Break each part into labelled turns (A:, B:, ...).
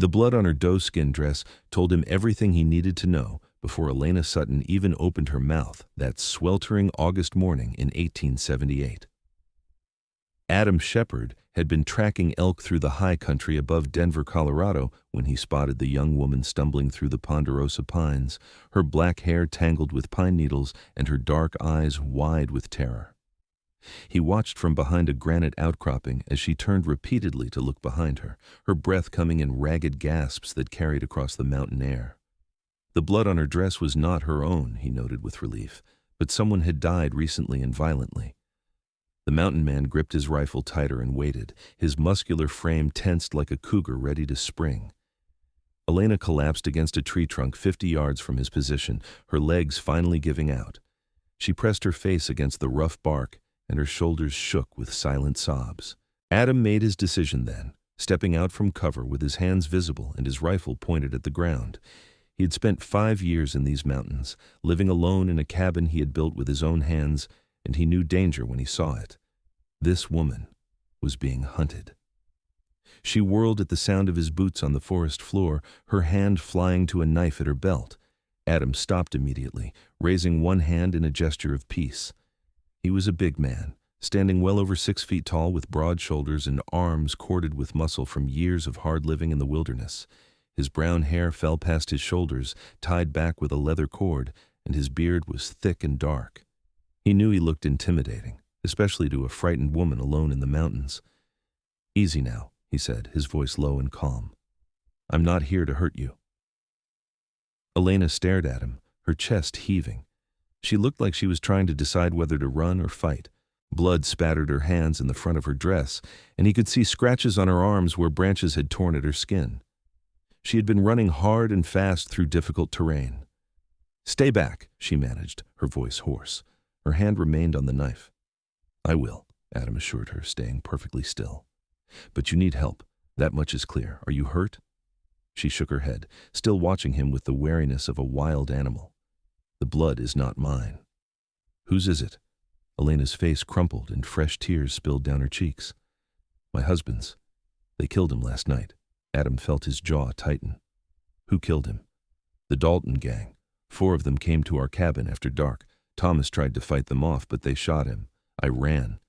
A: The blood on her doe-skin dress told him everything he needed to know before Elena Sutton even opened her mouth that sweltering August morning in 1878. Adam Shepard had been tracking elk through the high country above Denver, Colorado, when he spotted the young woman stumbling through the ponderosa pines, her black hair tangled with pine needles and her dark eyes wide with terror. He watched from behind a granite outcropping as she turned repeatedly to look behind her, her breath coming in ragged gasps that carried across the mountain air. The blood on her dress was not her own, he noted with relief, but someone had died recently and violently. The mountain man gripped his rifle tighter and waited, his muscular frame tensed like a cougar ready to spring. Elena collapsed against a tree trunk 50 yards from his position, her legs finally giving out. She pressed her face against the rough bark, and her shoulders shook with silent sobs. Adam made his decision then, stepping out from cover with his hands visible and his rifle pointed at the ground. He had spent 5 years in these mountains, living alone in a cabin he had built with his own hands, and he knew danger when he saw it. This woman was being hunted. She whirled at the sound of his boots on the forest floor, her hand flying to a knife at her belt. Adam stopped immediately, raising one hand in a gesture of peace. He was a big man, standing well over 6 feet tall with broad shoulders and arms corded with muscle from years of hard living in the wilderness. His brown hair fell past his shoulders, tied back with a leather cord, and his beard was thick and dark. He knew he looked intimidating, especially to a frightened woman alone in the mountains. "Easy now," he said, his voice low and calm. "I'm not here to hurt you." Elena stared at him, her chest heaving. She looked like she was trying to decide whether to run or fight. Blood spattered her hands and the front of her dress, and he could see scratches on her arms where branches had torn at her skin. She had been running hard and fast through difficult terrain. "Stay back," she managed, her voice hoarse. Her hand remained on the knife. "I will," Adam assured her, staying perfectly still. "But you need help. That much is clear. Are you hurt?" She shook her head, still watching him with the wariness of a wild animal. "The blood is not mine." "Whose is it?" Elena's face crumpled and fresh tears spilled down her cheeks. "My husband's. They killed him last night." Adam felt his jaw tighten. "Who killed him?" "The Dalton gang. 4 of them came to our cabin after dark. Thomas tried to fight them off, but they shot him. I ran."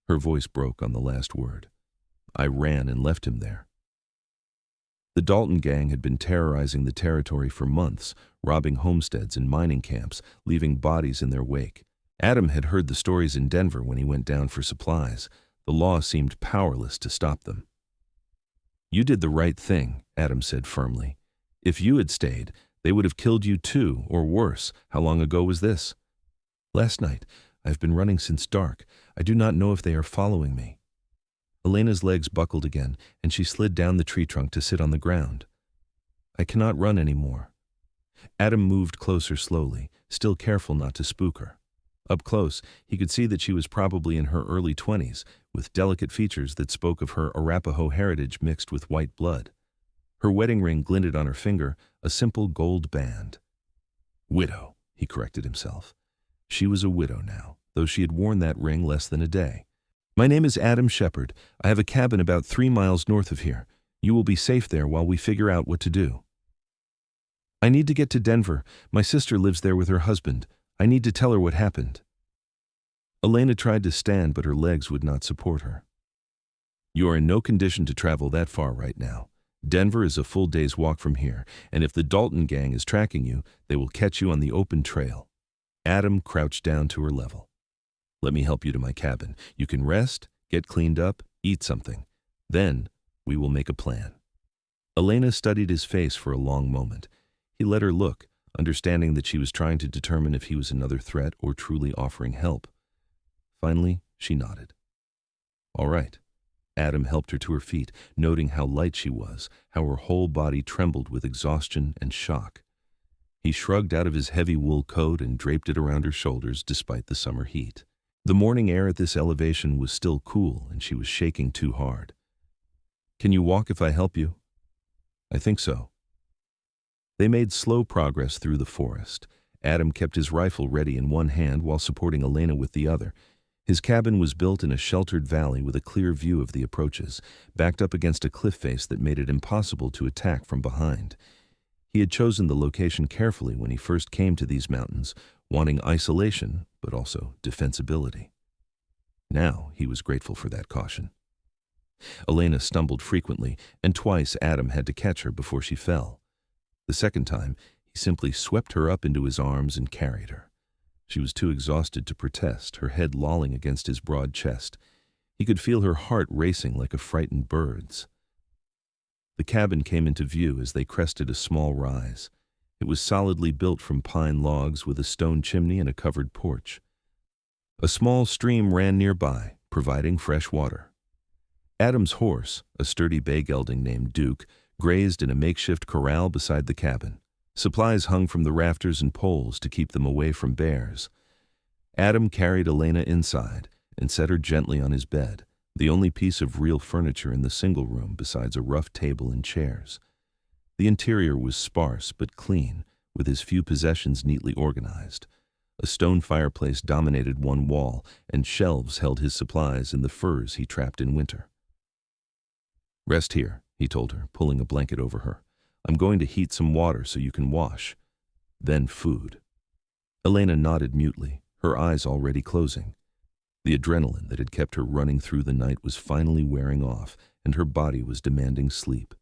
A: Her voice broke on the last word. "I ran and left him there." The Dalton gang had been terrorizing the territory for months, robbing homesteads and mining camps, leaving bodies in their wake. Adam had heard the stories in Denver when he went down for supplies. The law seemed powerless to stop them. "You did the right thing," Adam said firmly. "If you had stayed, they would have killed you too, or worse. How long ago was this?" "Last night. I've been running since dark. I do not know if they are following me." Elena's legs buckled again, and she slid down the tree trunk to sit on the ground. "I cannot run anymore." Adam moved closer slowly, still careful not to spook her. Up close, he could see that she was probably in her early 20s, with delicate features that spoke of her Arapaho heritage mixed with white blood. Her wedding ring glinted on her finger, a simple gold band. "Widow," he corrected himself. She was a widow now, though she had worn that ring less than a day. "My name is Adam Shepard. I have a cabin about 3 miles north of here. You will be safe there while we figure out what to do." "I need to get to Denver. My sister lives there with her husband. I need to tell her what happened." Elena tried to stand, but her legs would not support her. "You are in no condition to travel that far right now. Denver is a full day's walk from here, and if the Dalton gang is tracking you, they will catch you on the open trail." Adam crouched down to her level. "Let me help you to my cabin. You can rest, get cleaned up, eat something. Then we will make a plan." Elena studied his face for a long moment. He let her look, understanding that she was trying to determine if he was another threat or truly offering help. Finally, she nodded. "All right." Adam helped her to her feet, noting how light she was, how her whole body trembled with exhaustion and shock. He shrugged out of his heavy wool coat and draped it around her shoulders despite the summer heat. The morning air at this elevation was still cool, and she was shaking too hard. "Can you walk if I help you?" "I think so." They made slow progress through the forest. Adam kept his rifle ready in one hand while supporting Elena with the other. His cabin was built in a sheltered valley with a clear view of the approaches, backed up against a cliff face that made it impossible to attack from behind. He had chosen the location carefully when he first came to these mountains, wanting isolation, but also defensibility. Now he was grateful for that caution. Elena stumbled frequently, and twice Adam had to catch her before she fell. The second time, he simply swept her up into his arms and carried her. She was too exhausted to protest, her head lolling against his broad chest. He could feel her heart racing like a frightened bird's. The cabin came into view as they crested a small rise. It was solidly built from pine logs with a stone chimney and a covered porch. A small stream ran nearby, providing fresh water. Adam's horse, a sturdy bay gelding named Duke, grazed in a makeshift corral beside the cabin. Supplies hung from the rafters and poles to keep them away from bears. Adam carried Elena inside and set her gently on his bed, the only piece of real furniture in the single room besides a rough table and chairs. The interior was sparse but clean, with his few possessions neatly organized. A stone fireplace dominated one wall, and shelves held his supplies and the furs he trapped in winter. "Rest here," he told her, pulling a blanket over her. "I'm going to heat some water so you can wash. Then food." Elena nodded mutely, her eyes already closing. The adrenaline that had kept her running through the night was finally wearing off, and her body was demanding sleep.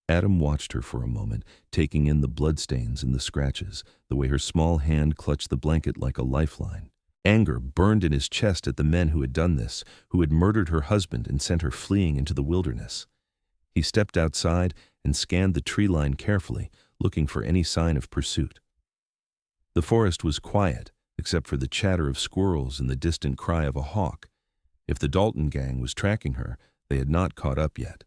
A: Adam watched her for a moment, taking in the bloodstains and the scratches, the way her small hand clutched the blanket like a lifeline. Anger burned in his chest at the men who had done this, who had murdered her husband and sent her fleeing into the wilderness. He stepped outside and scanned the tree line carefully, looking for any sign of pursuit. The forest was quiet, except for the chatter of squirrels and the distant cry of a hawk. If the Dalton gang was tracking her, they had not caught up yet.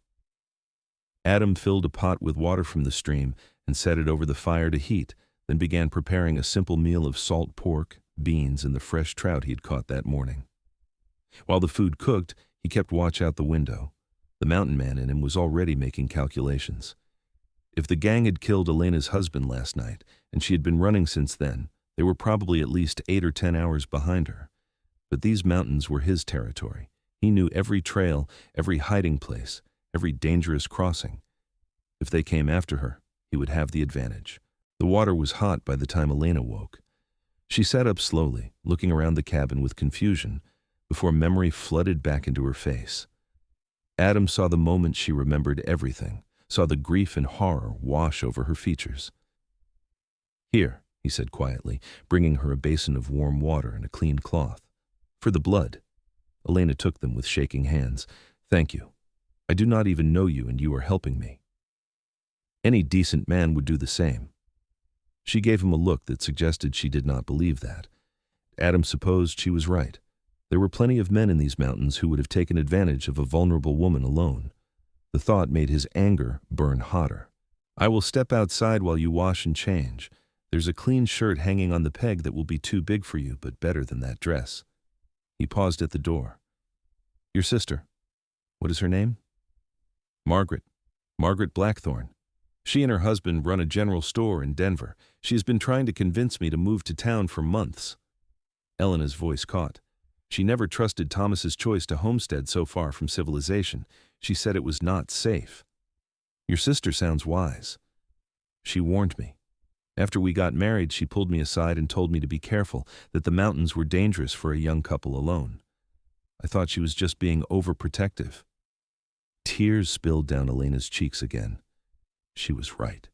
A: Adam filled a pot with water from the stream and set it over the fire to heat, then began preparing a simple meal of salt pork, beans, and the fresh trout he had caught that morning. While the food cooked, he kept watch out the window. The mountain man in him was already making calculations. If the gang had killed Elena's husband last night, and she had been running since then, they were probably at least 8 or 10 hours behind her. But these mountains were his territory. He knew every trail, every hiding place, every dangerous crossing. If they came after her, he would have the advantage. The water was hot by the time Elena woke. She sat up slowly, looking around the cabin with confusion, before memory flooded back into her face. Adam saw the moment she remembered everything, saw the grief and horror wash over her features. "Here," he said quietly, bringing her a basin of warm water and a clean cloth. "For the blood." Elena took them with shaking hands. "Thank you. I do not even know you, and you are helping me." Any decent man would do the same. She gave him a look that suggested she did not believe that. Adam supposed she was right. There were plenty of men in these mountains who would have taken advantage of a vulnerable woman alone. The thought made his anger burn hotter. "I will step outside while you wash and change. There's a clean shirt hanging on the peg that will be too big for you, but better than that dress." He paused at the door. "Your sister. What is her name?" "Margaret. Margaret Blackthorne. She and her husband run a general store in Denver. She has been trying to convince me to move to town for months." Elena's voice caught. She never trusted Thomas's choice to homestead so far from civilization. She said it was not safe. "Your sister sounds wise." "She warned me. After we got married, she pulled me aside and told me to be careful, that the mountains were dangerous for a young couple alone. I thought she was just being overprotective." Tears spilled down Elena's cheeks again. She was right.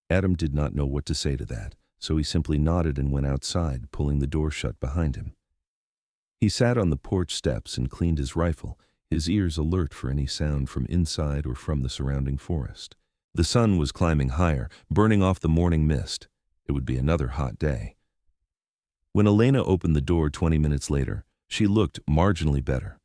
A: Adam did not know what to say to that, so he simply nodded and went outside, pulling the door shut behind him. He sat on the porch steps and cleaned his rifle, his ears alert for any sound from inside or from the surrounding forest. The sun was climbing higher, burning off the morning mist. It would be another hot day. When Elena opened the door 20 minutes later, she looked marginally better.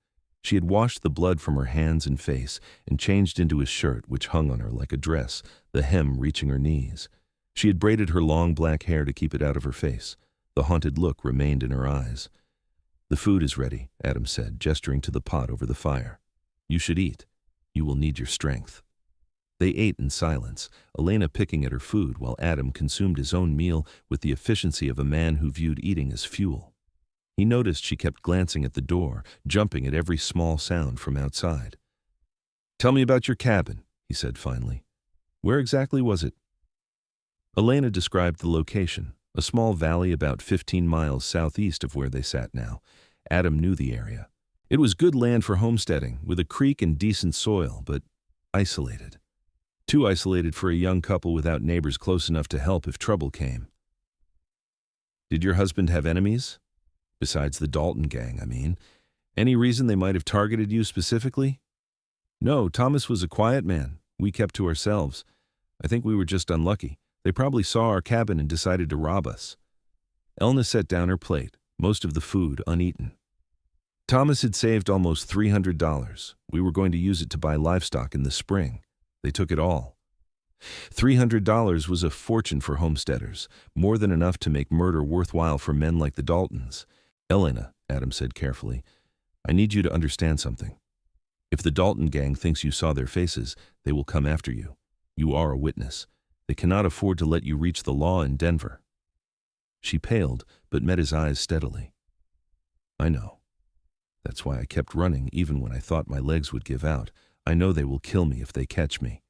A: She had washed the blood from her hands and face and changed into a shirt which hung on her like a dress, the hem reaching her knees. She had braided her long black hair to keep it out of her face. The haunted look remained in her eyes. "The food is ready," Adam said, gesturing to the pot over the fire. "You should eat. You will need your strength." They ate in silence, Elena picking at her food while Adam consumed his own meal with the efficiency of a man who viewed eating as fuel. He noticed she kept glancing at the door, jumping at every small sound from outside. "Tell me about your cabin," he said finally. "Where exactly was it?" Elena described the location, a small valley about 15 miles southeast of where they sat now. Adam knew the area. It was good land for homesteading, with a creek and decent soil, but isolated. Too isolated for a young couple without neighbors close enough to help if trouble came. "Did your husband have enemies? Besides the Dalton gang, I mean. Any reason they might have targeted you specifically?" "No, Thomas was a quiet man. We kept to ourselves. I think we were just unlucky. They probably saw our cabin and decided to rob us." Elena set down her plate, most of the food uneaten. "Thomas had saved almost $300. We were going to use it to buy livestock in the spring. They took it all." $300 was a fortune for homesteaders, more than enough to make murder worthwhile for men like the Daltons. "Elena," Adam said carefully, "I need you to understand something. If the Dalton gang thinks you saw their faces, they will come after you. You are a witness. They cannot afford to let you reach the law in Denver." She paled, but met his eyes steadily. "I know. That's why I kept running even when I thought my legs would give out. I know they will kill me if they catch me."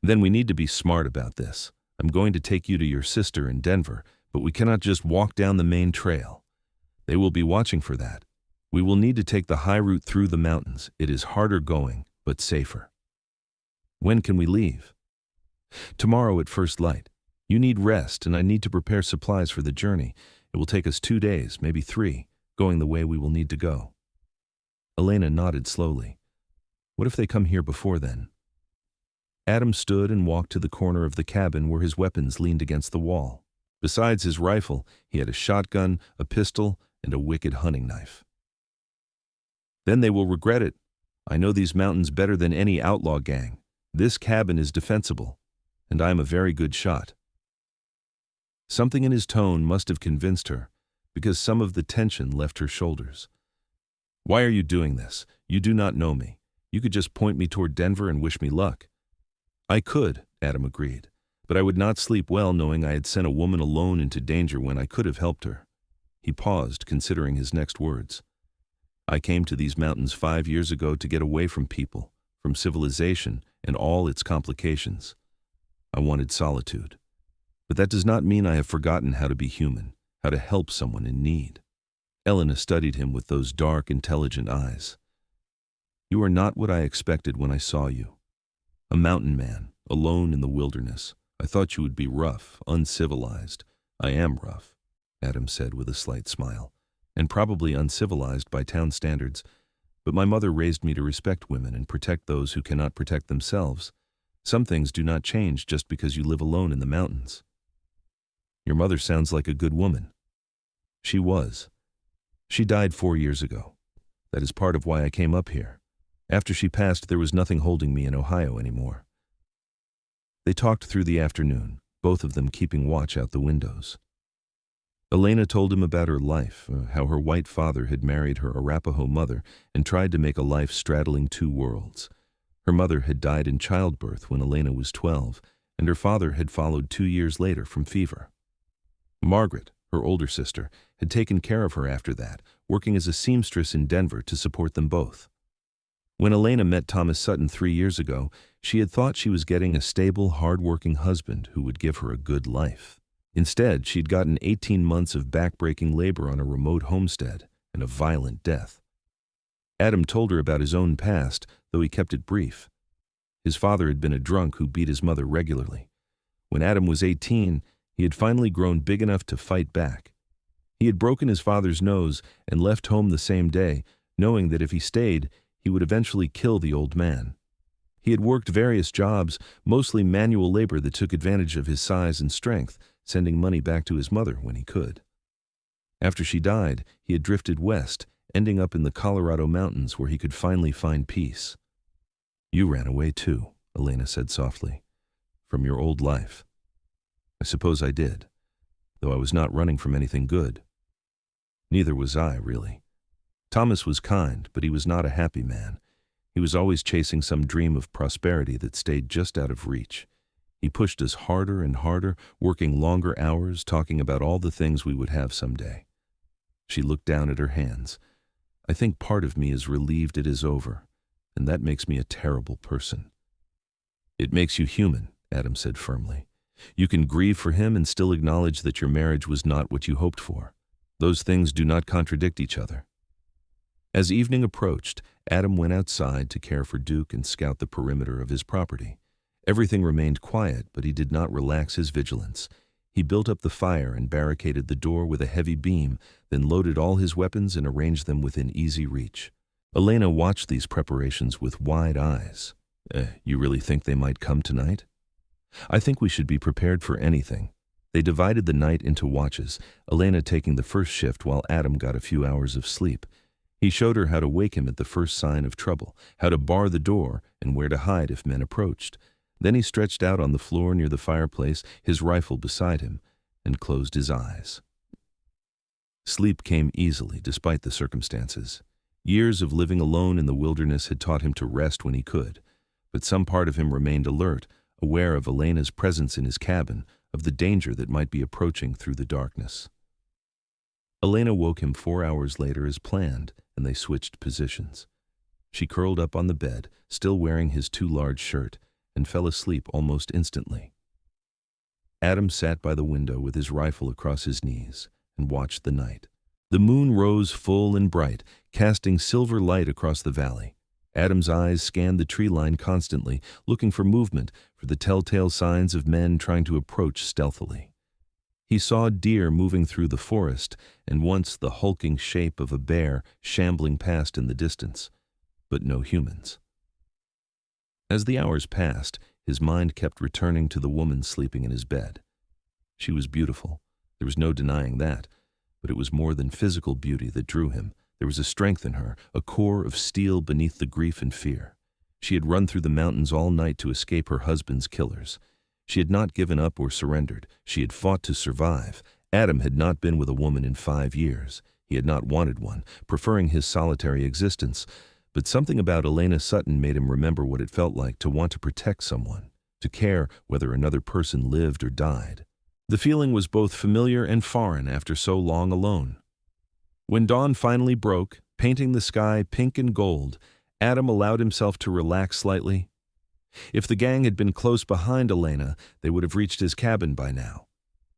A: "Then we need to be smart about this. I'm going to take you to your sister in Denver, but we cannot just walk down the main trail. They will be watching for that. We will need to take the high route through the mountains. It is harder going, but safer." "When can we leave?" "Tomorrow at first light. You need rest, and I need to prepare supplies for the journey. It will take us 2 days, maybe 3, going the way we will need to go." Elena nodded slowly. "What if they come here before then?" Adam stood and walked to the corner of the cabin where his weapons leaned against the wall. Besides his rifle, he had a shotgun, a pistol, and a wicked hunting knife. "Then they will regret it. I know these mountains better than any outlaw gang. This cabin is defensible, and I am a very good shot." Something in his tone must have convinced her, because some of the tension left her shoulders. "Why are you doing this? You do not know me. You could just point me toward Denver and wish me luck." "I could," Adam agreed, "but I would not sleep well knowing I had sent a woman alone into danger when I could have helped her." He paused, considering his next words. "I came to these mountains 5 years ago to get away from people, from civilization, and all its complications. I wanted solitude. But that does not mean I have forgotten how to be human, how to help someone in need." Elena studied him with those dark, intelligent eyes. "You are not what I expected when I saw you. A mountain man, alone in the wilderness. I thought you would be rough, uncivilized. I am rough," Adam said with a slight smile, "and probably uncivilized by town standards. But my mother raised me to respect women and protect those who cannot protect themselves. Some things do not change just because you live alone in the mountains." "Your mother sounds like a good woman." "She was. She died 4 years ago. That is part of why I came up here. After she passed, there was nothing holding me in Ohio anymore." They talked through the afternoon, both of them keeping watch out the windows. Elena told him about her life, how her white father had married her Arapaho mother and tried to make a life straddling 2 worlds. Her mother had died in childbirth when Elena was 12, and her father had followed 2 years later from fever. Margaret, her older sister, had taken care of her after that, working as a seamstress in Denver to support them both. When Elena met Thomas Sutton 3 years ago, she had thought she was getting a stable, hard-working husband who would give her a good life. Instead, she'd gotten 18 months of back-breaking labor on a remote homestead and a violent death. Adam told her about his own past, though he kept it brief. His father had been a drunk who beat his mother regularly. When Adam was 18, he had finally grown big enough to fight back. He had broken his father's nose and left home the same day, knowing that if he stayed, he would eventually kill the old man. He had worked various jobs, mostly manual labor that took advantage of his size and strength, sending money back to his mother when he could. After she died, he had drifted west, ending up in the Colorado mountains where he could finally find peace. "You ran away too," Elena said softly, "from your old life." "I suppose I did, though I was not running from anything good." "Neither was I, really. Thomas was kind, but he was not a happy man. He was always chasing some dream of prosperity that stayed just out of reach. He pushed us harder and harder, working longer hours, talking about all the things we would have someday." She looked down at her hands. I think part of me is relieved it is over, and that makes me a terrible person. It makes you human, Adam said firmly. You can grieve for him and still acknowledge that your marriage was not what you hoped for. Those things do not contradict each other. As evening approached, Adam went outside to care for Duke and scout the perimeter of his property. Everything remained quiet, but he did not relax his vigilance. He built up the fire and barricaded the door with a heavy beam, then loaded all his weapons and arranged them within easy reach. Elena watched these preparations with wide eyes. You really think they might come tonight? I think we should be prepared for anything. They divided the night into watches, Elena taking the first shift while Adam got a few hours of sleep. He showed her how to wake him at the first sign of trouble, how to bar the door, and where to hide if men approached. Then he stretched out on the floor near the fireplace, his rifle beside him, and closed his eyes. Sleep came easily, despite the circumstances. Years of living alone in the wilderness had taught him to rest when he could, but some part of him remained alert, aware of Elena's presence in his cabin, of the danger that might be approaching through the darkness. Elena woke him 4 hours later as planned, and they switched positions. She curled up on the bed, still wearing his too large shirt, and fell asleep almost instantly. Adam sat by the window with his rifle across his knees and watched the night. The moon rose full and bright, casting silver light across the valley. Adam's eyes scanned the tree line constantly, looking for movement, for the telltale signs of men trying to approach stealthily. He saw deer moving through the forest, and once the hulking shape of a bear shambling past in the distance, but no humans. As the hours passed, his mind kept returning to the woman sleeping in his bed. She was beautiful, there was no denying that, but it was more than physical beauty that drew him. There was a strength in her, a core of steel beneath the grief and fear. She had run through the mountains all night to escape her husband's killers. She had not given up or surrendered. She had fought to survive. Adam had not been with a woman in 5 years. He had not wanted one, preferring his solitary existence. But something about Elena Sutton made him remember what it felt like to want to protect someone, to care whether another person lived or died. The feeling was both familiar and foreign after so long alone. When dawn finally broke, painting the sky pink and gold, Adam allowed himself to relax slightly. If the gang had been close behind Elena, they would have reached his cabin by now.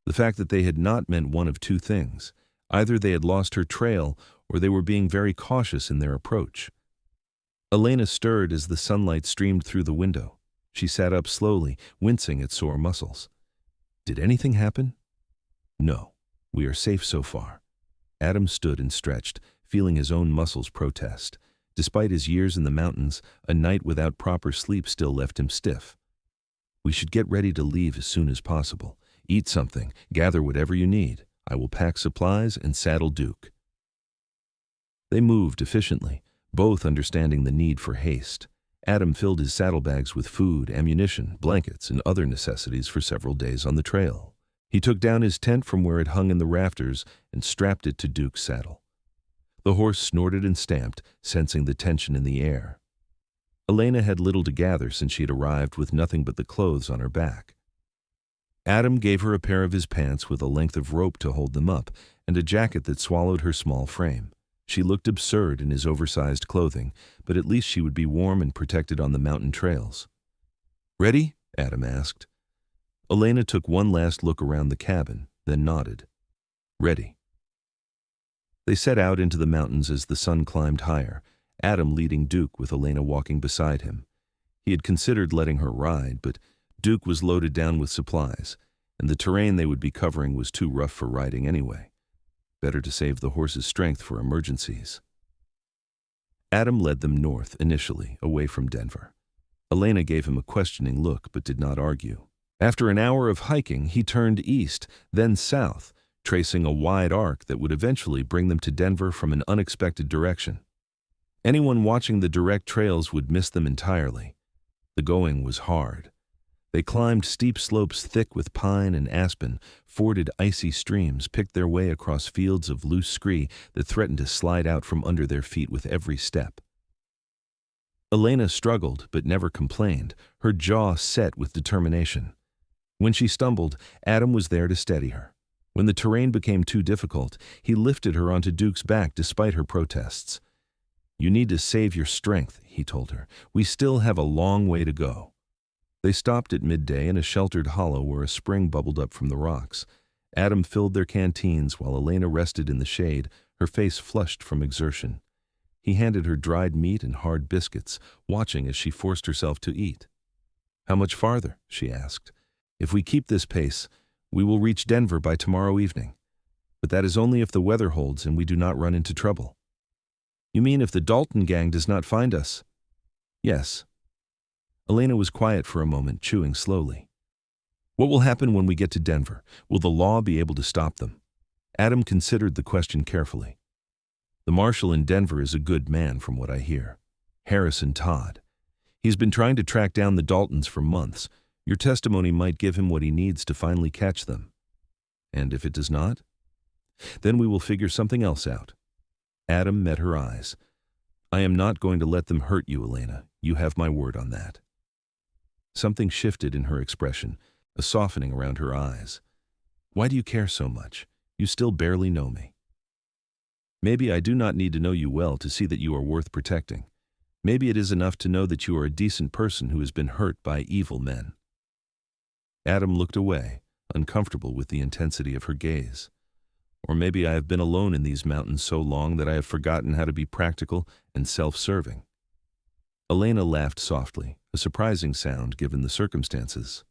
A: The fact that they had not meant one of two things. Either they had lost her trail, or they were being very cautious in their approach. Elena stirred as the sunlight streamed through the window. She sat up slowly, wincing at sore muscles. Did anything happen? No. We are safe so far. Adam stood and stretched, feeling his own muscles protest. Despite his years in the mountains, a night without proper sleep still left him stiff. We should get ready to leave as soon as possible. Eat something, gather whatever you need. I will pack supplies and saddle Duke. They moved efficiently, both understanding the need for haste. Adam filled his saddlebags with food, ammunition, blankets, and other necessities for several days on the trail. He took down his tent from where it hung in the rafters and strapped it to Duke's saddle. The horse snorted and stamped, sensing the tension in the air. Elena had little to gather since she had arrived with nothing but the clothes on her back. Adam gave her a pair of his pants with a length of rope to hold them up, and a jacket that swallowed her small frame. She looked absurd in his oversized clothing, but at least she would be warm and protected on the mountain trails. "Ready?" Adam asked. Elena took one last look around the cabin, then nodded. "Ready." They set out into the mountains as the sun climbed higher, Adam leading Duke with Elena walking beside him. He had considered letting her ride, but Duke was loaded down with supplies, and the terrain they would be covering was too rough for riding anyway. Better to save the horse's strength for emergencies. Adam led them north initially, away from Denver. Elena gave him a questioning look but did not argue. After an hour of hiking, he turned east, then south, tracing a wide arc that would eventually bring them to Denver from an unexpected direction. Anyone watching the direct trails would miss them entirely. The going was hard. They climbed steep slopes thick with pine and aspen, forded icy streams, picked their way across fields of loose scree that threatened to slide out from under their feet with every step. Elena struggled but never complained, her jaw set with determination. When she stumbled, Adam was there to steady her. When the terrain became too difficult, he lifted her onto Duke's back despite her protests. "You need to save your strength," he told her. "We still have a long way to go." They stopped at midday in a sheltered hollow where a spring bubbled up from the rocks. Adam filled their canteens while Elena rested in the shade, her face flushed from exertion. He handed her dried meat and hard biscuits, watching as she forced herself to eat. "How much farther?" she asked. "If we keep this pace, we will reach Denver by tomorrow evening. But that is only if the weather holds and we do not run into trouble." "You mean if the Dalton gang does not find us?" "Yes." Elena was quiet for a moment, chewing slowly. "What will happen when we get to Denver? Will the law be able to stop them?" Adam considered the question carefully. "The marshal in Denver is a good man from what I hear. Harrison Todd. He's been trying to track down the Daltons for months. Your testimony might give him what he needs to finally catch them. And if it does not? Then we will figure something else out." Adam met her eyes. "I am not going to let them hurt you, Elena. You have my word on that." Something shifted in her expression, a softening around her eyes. "Why do you care so much? You still barely know me." "Maybe I do not need to know you well to see that you are worth protecting. Maybe it is enough to know that you are a decent person who has been hurt by evil men." Adam looked away, uncomfortable with the intensity of her gaze. "Or maybe I have been alone in these mountains so long that I have forgotten how to be practical and self-serving." Elena laughed softly, a surprising sound given the circumstances.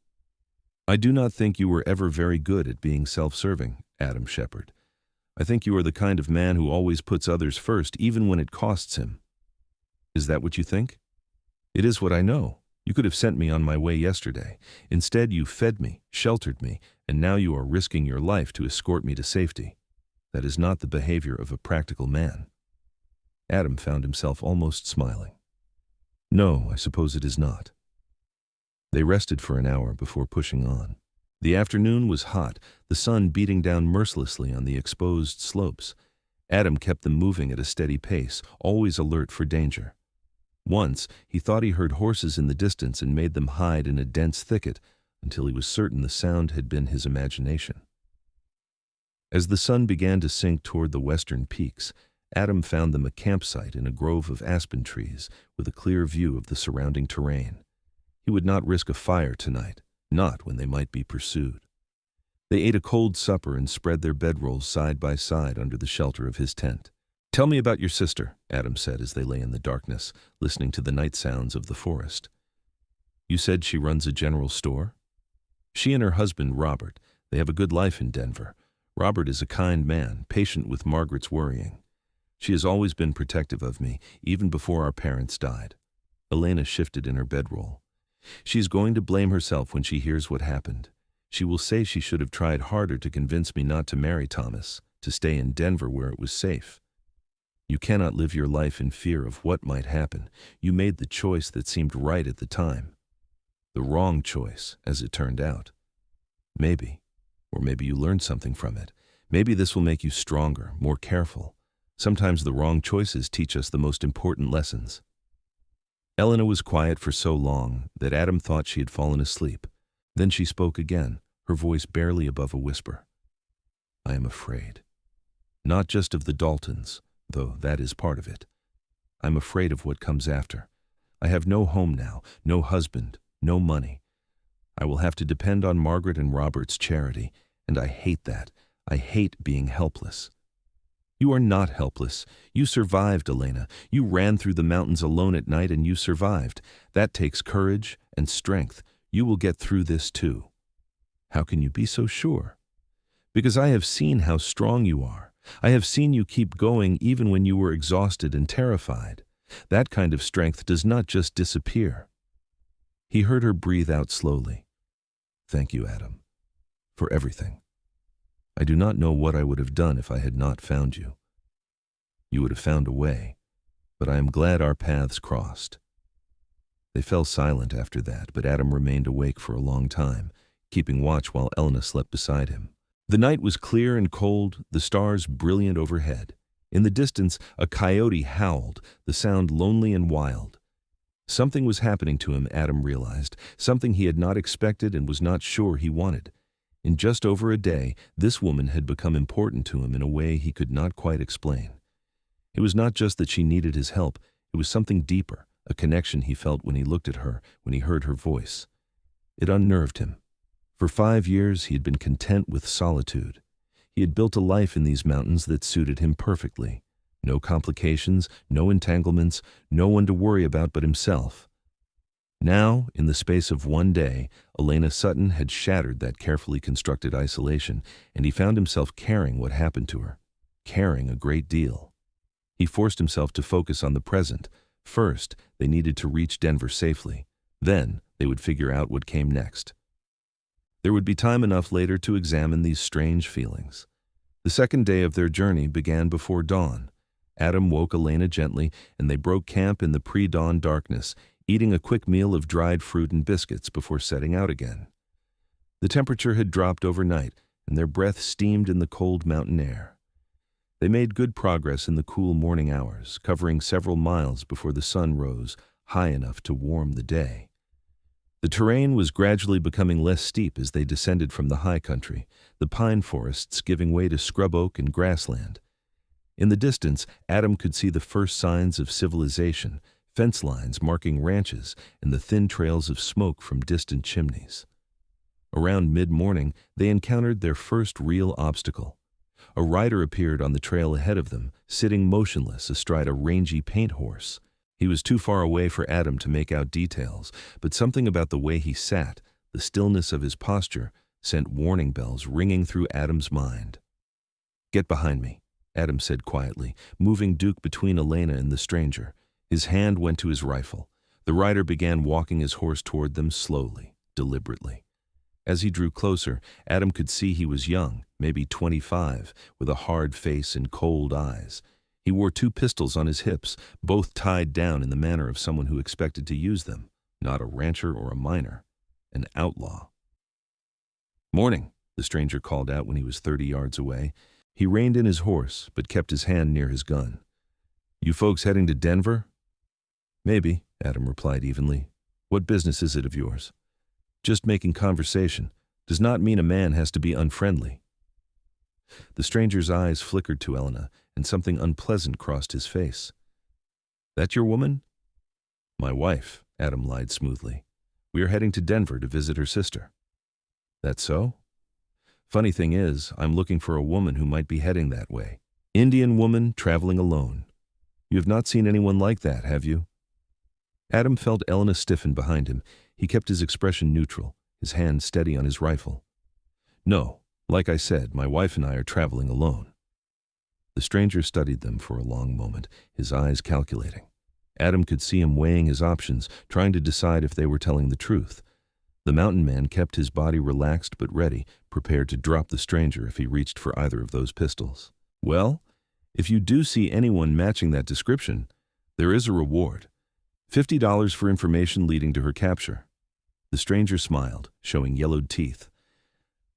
A: "I do not think you were ever very good at being self-serving, Adam Shepard. I think you are the kind of man who always puts others first, even when it costs him." "Is that what you think?" "It is what I know. You could have sent me on my way yesterday. Instead, you fed me, sheltered me, and now you are risking your life to escort me to safety. That is not the behavior of a practical man." Adam found himself almost smiling. "No, I suppose it is not." They rested for an hour before pushing on. The afternoon was hot, the sun beating down mercilessly on the exposed slopes. Adam kept them moving at a steady pace, always alert for danger. Once, he thought he heard horses in the distance and made them hide in a dense thicket until he was certain the sound had been his imagination. As the sun began to sink toward the western peaks, Adam found them a campsite in a grove of aspen trees with a clear view of the surrounding terrain. He would not risk a fire tonight, not when they might be pursued. They ate a cold supper and spread their bedrolls side by side under the shelter of his tent. "Tell me about your sister," Adam said as they lay in the darkness, listening to the night sounds of the forest. "You said she runs a general store?" "She and her husband, Robert. They have a good life in Denver. Robert is a kind man, patient with Margaret's worrying. She has always been protective of me, even before our parents died." Elena shifted in her bedroll. "She is going to blame herself when she hears what happened. She will say she should have tried harder to convince me not to marry Thomas, to stay in Denver where it was safe. You cannot live your life in fear of what might happen. You made the choice that seemed right at the time. The wrong choice, as it turned out. Maybe, or maybe you learned something from it. Maybe this will make you stronger, more careful. Sometimes the wrong choices teach us the most important lessons." Elena was quiet for so long that Adam thought she had fallen asleep. Then she spoke again, her voice barely above a whisper. "I am afraid. Not just of the Daltons, though that is part of it. I'm afraid of what comes after. I have no home now, no husband, no money. I will have to depend on Margaret and Robert's charity, and I hate that. I hate being helpless." "You are not helpless. You survived, Elena. You ran through the mountains alone at night and you survived. That takes courage and strength. You will get through this too." "How can you be so sure?" "Because I have seen how strong you are. I have seen you keep going even when you were exhausted and terrified. That kind of strength does not just disappear." He heard her breathe out slowly. "Thank you, Adam, for everything. I do not know what I would have done if I had not found you. You would have found a way, but I am glad our paths crossed." They fell silent after that, but Adam remained awake for a long time, keeping watch while Elena slept beside him. The night was clear and cold, the stars brilliant overhead. In the distance, a coyote howled, the sound lonely and wild. Something was happening to him, Adam realized, something he had not expected and was not sure he wanted. In just over a day, this woman had become important to him in a way he could not quite explain. It was not just that she needed his help, it was something deeper, a connection he felt when he looked at her, when he heard her voice. It unnerved him. For 5 years he had been content with solitude. He had built a life in these mountains that suited him perfectly. No complications, no entanglements, no one to worry about but himself. Now, in the space of one day, Elena Sutton had shattered that carefully constructed isolation, and he found himself caring what happened to her, caring a great deal. He forced himself to focus on the present. First, they needed to reach Denver safely. Then, they would figure out what came next. There would be time enough later to examine these strange feelings. The second day of their journey began before dawn. Adam woke Elena gently, and they broke camp in the pre-dawn darkness, eating a quick meal of dried fruit and biscuits before setting out again. The temperature had dropped overnight, and their breath steamed in the cold mountain air. They made good progress in the cool morning hours, covering several miles before the sun rose high enough to warm the day. The terrain was gradually becoming less steep as they descended from the high country, the pine forests giving way to scrub oak and grassland. In the distance, Adam could see the first signs of civilization, fence lines marking ranches, and the thin trails of smoke from distant chimneys. Around mid-morning, they encountered their first real obstacle. A rider appeared on the trail ahead of them, sitting motionless astride a rangy paint horse. He was too far away for Adam to make out details, but something about the way he sat, the stillness of his posture, sent warning bells ringing through Adam's mind. "Get behind me," Adam said quietly, moving Duke between Elena and the stranger. His hand went to his rifle. The rider began walking his horse toward them slowly, deliberately. As he drew closer, Adam could see he was young, maybe 25, with a hard face and cold eyes. He wore 2 pistols on his hips, both tied down in the manner of someone who expected to use them, not a rancher or a miner, an outlaw. "Morning," the stranger called out when he was 30 yards away. He reined in his horse, but kept his hand near his gun. "You folks heading to Denver?" "Maybe," Adam replied evenly. "What business is it of yours?" "Just making conversation. Does not mean a man has to be unfriendly." The stranger's eyes flickered to Elena, and something unpleasant crossed his face. "That your woman?" "My wife," Adam lied smoothly. "We are heading to Denver to visit her sister." "That so?" "Funny thing is, I'm looking for a woman who might be heading that way. Indian woman traveling alone. You have not seen anyone like that, have you?" Adam felt Elena stiffen behind him. He kept his expression neutral, his hand steady on his rifle. "No, like I said, my wife and I are traveling alone." The stranger studied them for a long moment, his eyes calculating. Adam could see him weighing his options, trying to decide if they were telling the truth. The mountain man kept his body relaxed but ready, prepared to drop the stranger if he reached for either of those pistols. "Well, if you do see anyone matching that description, there is a reward. $50 for information leading to her capture." The stranger smiled, showing yellowed teeth.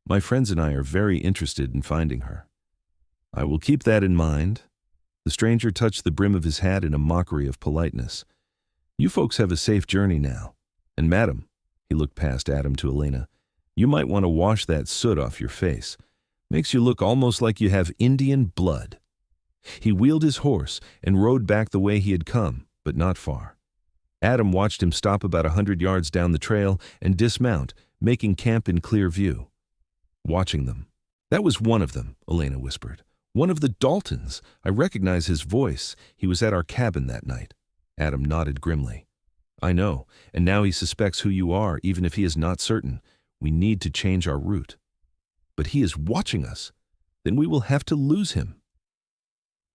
A: "My friends and I are very interested in finding her." "I will keep that in mind." The stranger touched the brim of his hat in a mockery of politeness. "You folks have a safe journey now. And madam," he looked past Adam to Elena, "you might want to wash that soot off your face. Makes you look almost like you have Indian blood." He wheeled his horse and rode back the way he had come, but not far. Adam watched him stop about 100 yards down the trail and dismount, making camp in clear view. Watching them. "That was one of them," Elena whispered. "One of the Daltons. I recognize his voice. He was at our cabin that night." Adam nodded grimly. "I know, and now he suspects who you are, even if he is not certain. We need to change our route." "But he is watching us. Then we will have to lose him."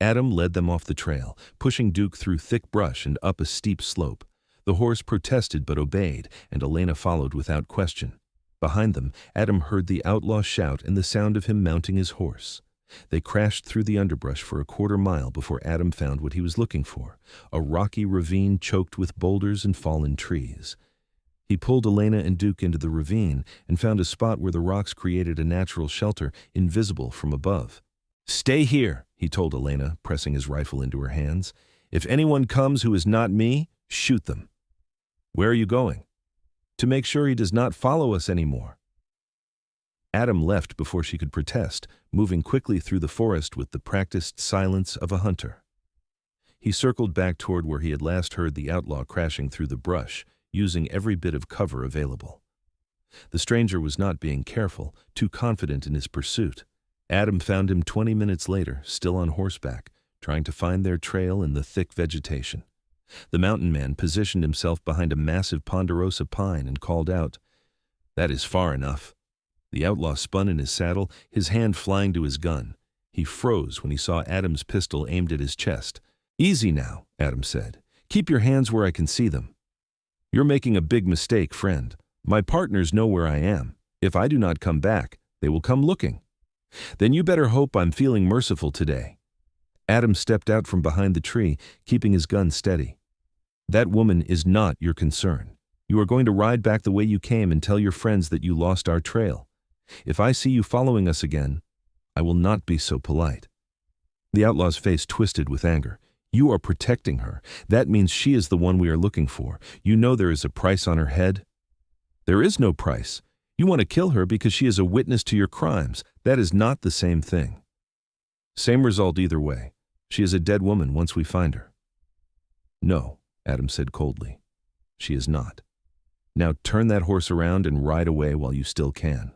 A: Adam led them off the trail, pushing Duke through thick brush and up a steep slope. The horse protested but obeyed, and Elena followed without question. Behind them, Adam heard the outlaw shout and the sound of him mounting his horse. They crashed through the underbrush for a quarter-mile before Adam found what he was looking for, a rocky ravine choked with boulders and fallen trees. He pulled Elena and Duke into the ravine and found a spot where the rocks created a natural shelter, invisible from above. "Stay here," he told Elena, pressing his rifle into her hands. "If anyone comes who is not me, shoot them." "Where are you going?" "To make sure he does not follow us anymore." Adam left before she could protest, moving quickly through the forest with the practiced silence of a hunter. He circled back toward where he had last heard the outlaw crashing through the brush, using every bit of cover available. The stranger was not being careful, too confident in his pursuit. Adam found him 20 minutes later, still on horseback, trying to find their trail in the thick vegetation. The mountain man positioned himself behind a massive ponderosa pine and called out, "That is far enough." The outlaw spun in his saddle, his hand flying to his gun. He froze when he saw Adam's pistol aimed at his chest. "Easy now," Adam said. "Keep your hands where I can see them." "You're making a big mistake, friend. My partners know where I am. If I do not come back, they will come looking. Then you better hope I'm feeling merciful today." Adam stepped out from behind the tree, keeping his gun steady. "That woman is not your concern. You are going to ride back the way you came and tell your friends that you lost our trail. If I see you following us again, I will not be so polite." The outlaw's face twisted with anger. "You are protecting her. That means she is the one we are looking for. You know there is a price on her head." "There is no price. You want to kill her because she is a witness to your crimes. That is not the same thing." "Same result either way. She is a dead woman once we find her." "No," Adam said coldly. "She is not. Now turn that horse around and ride away while you still can."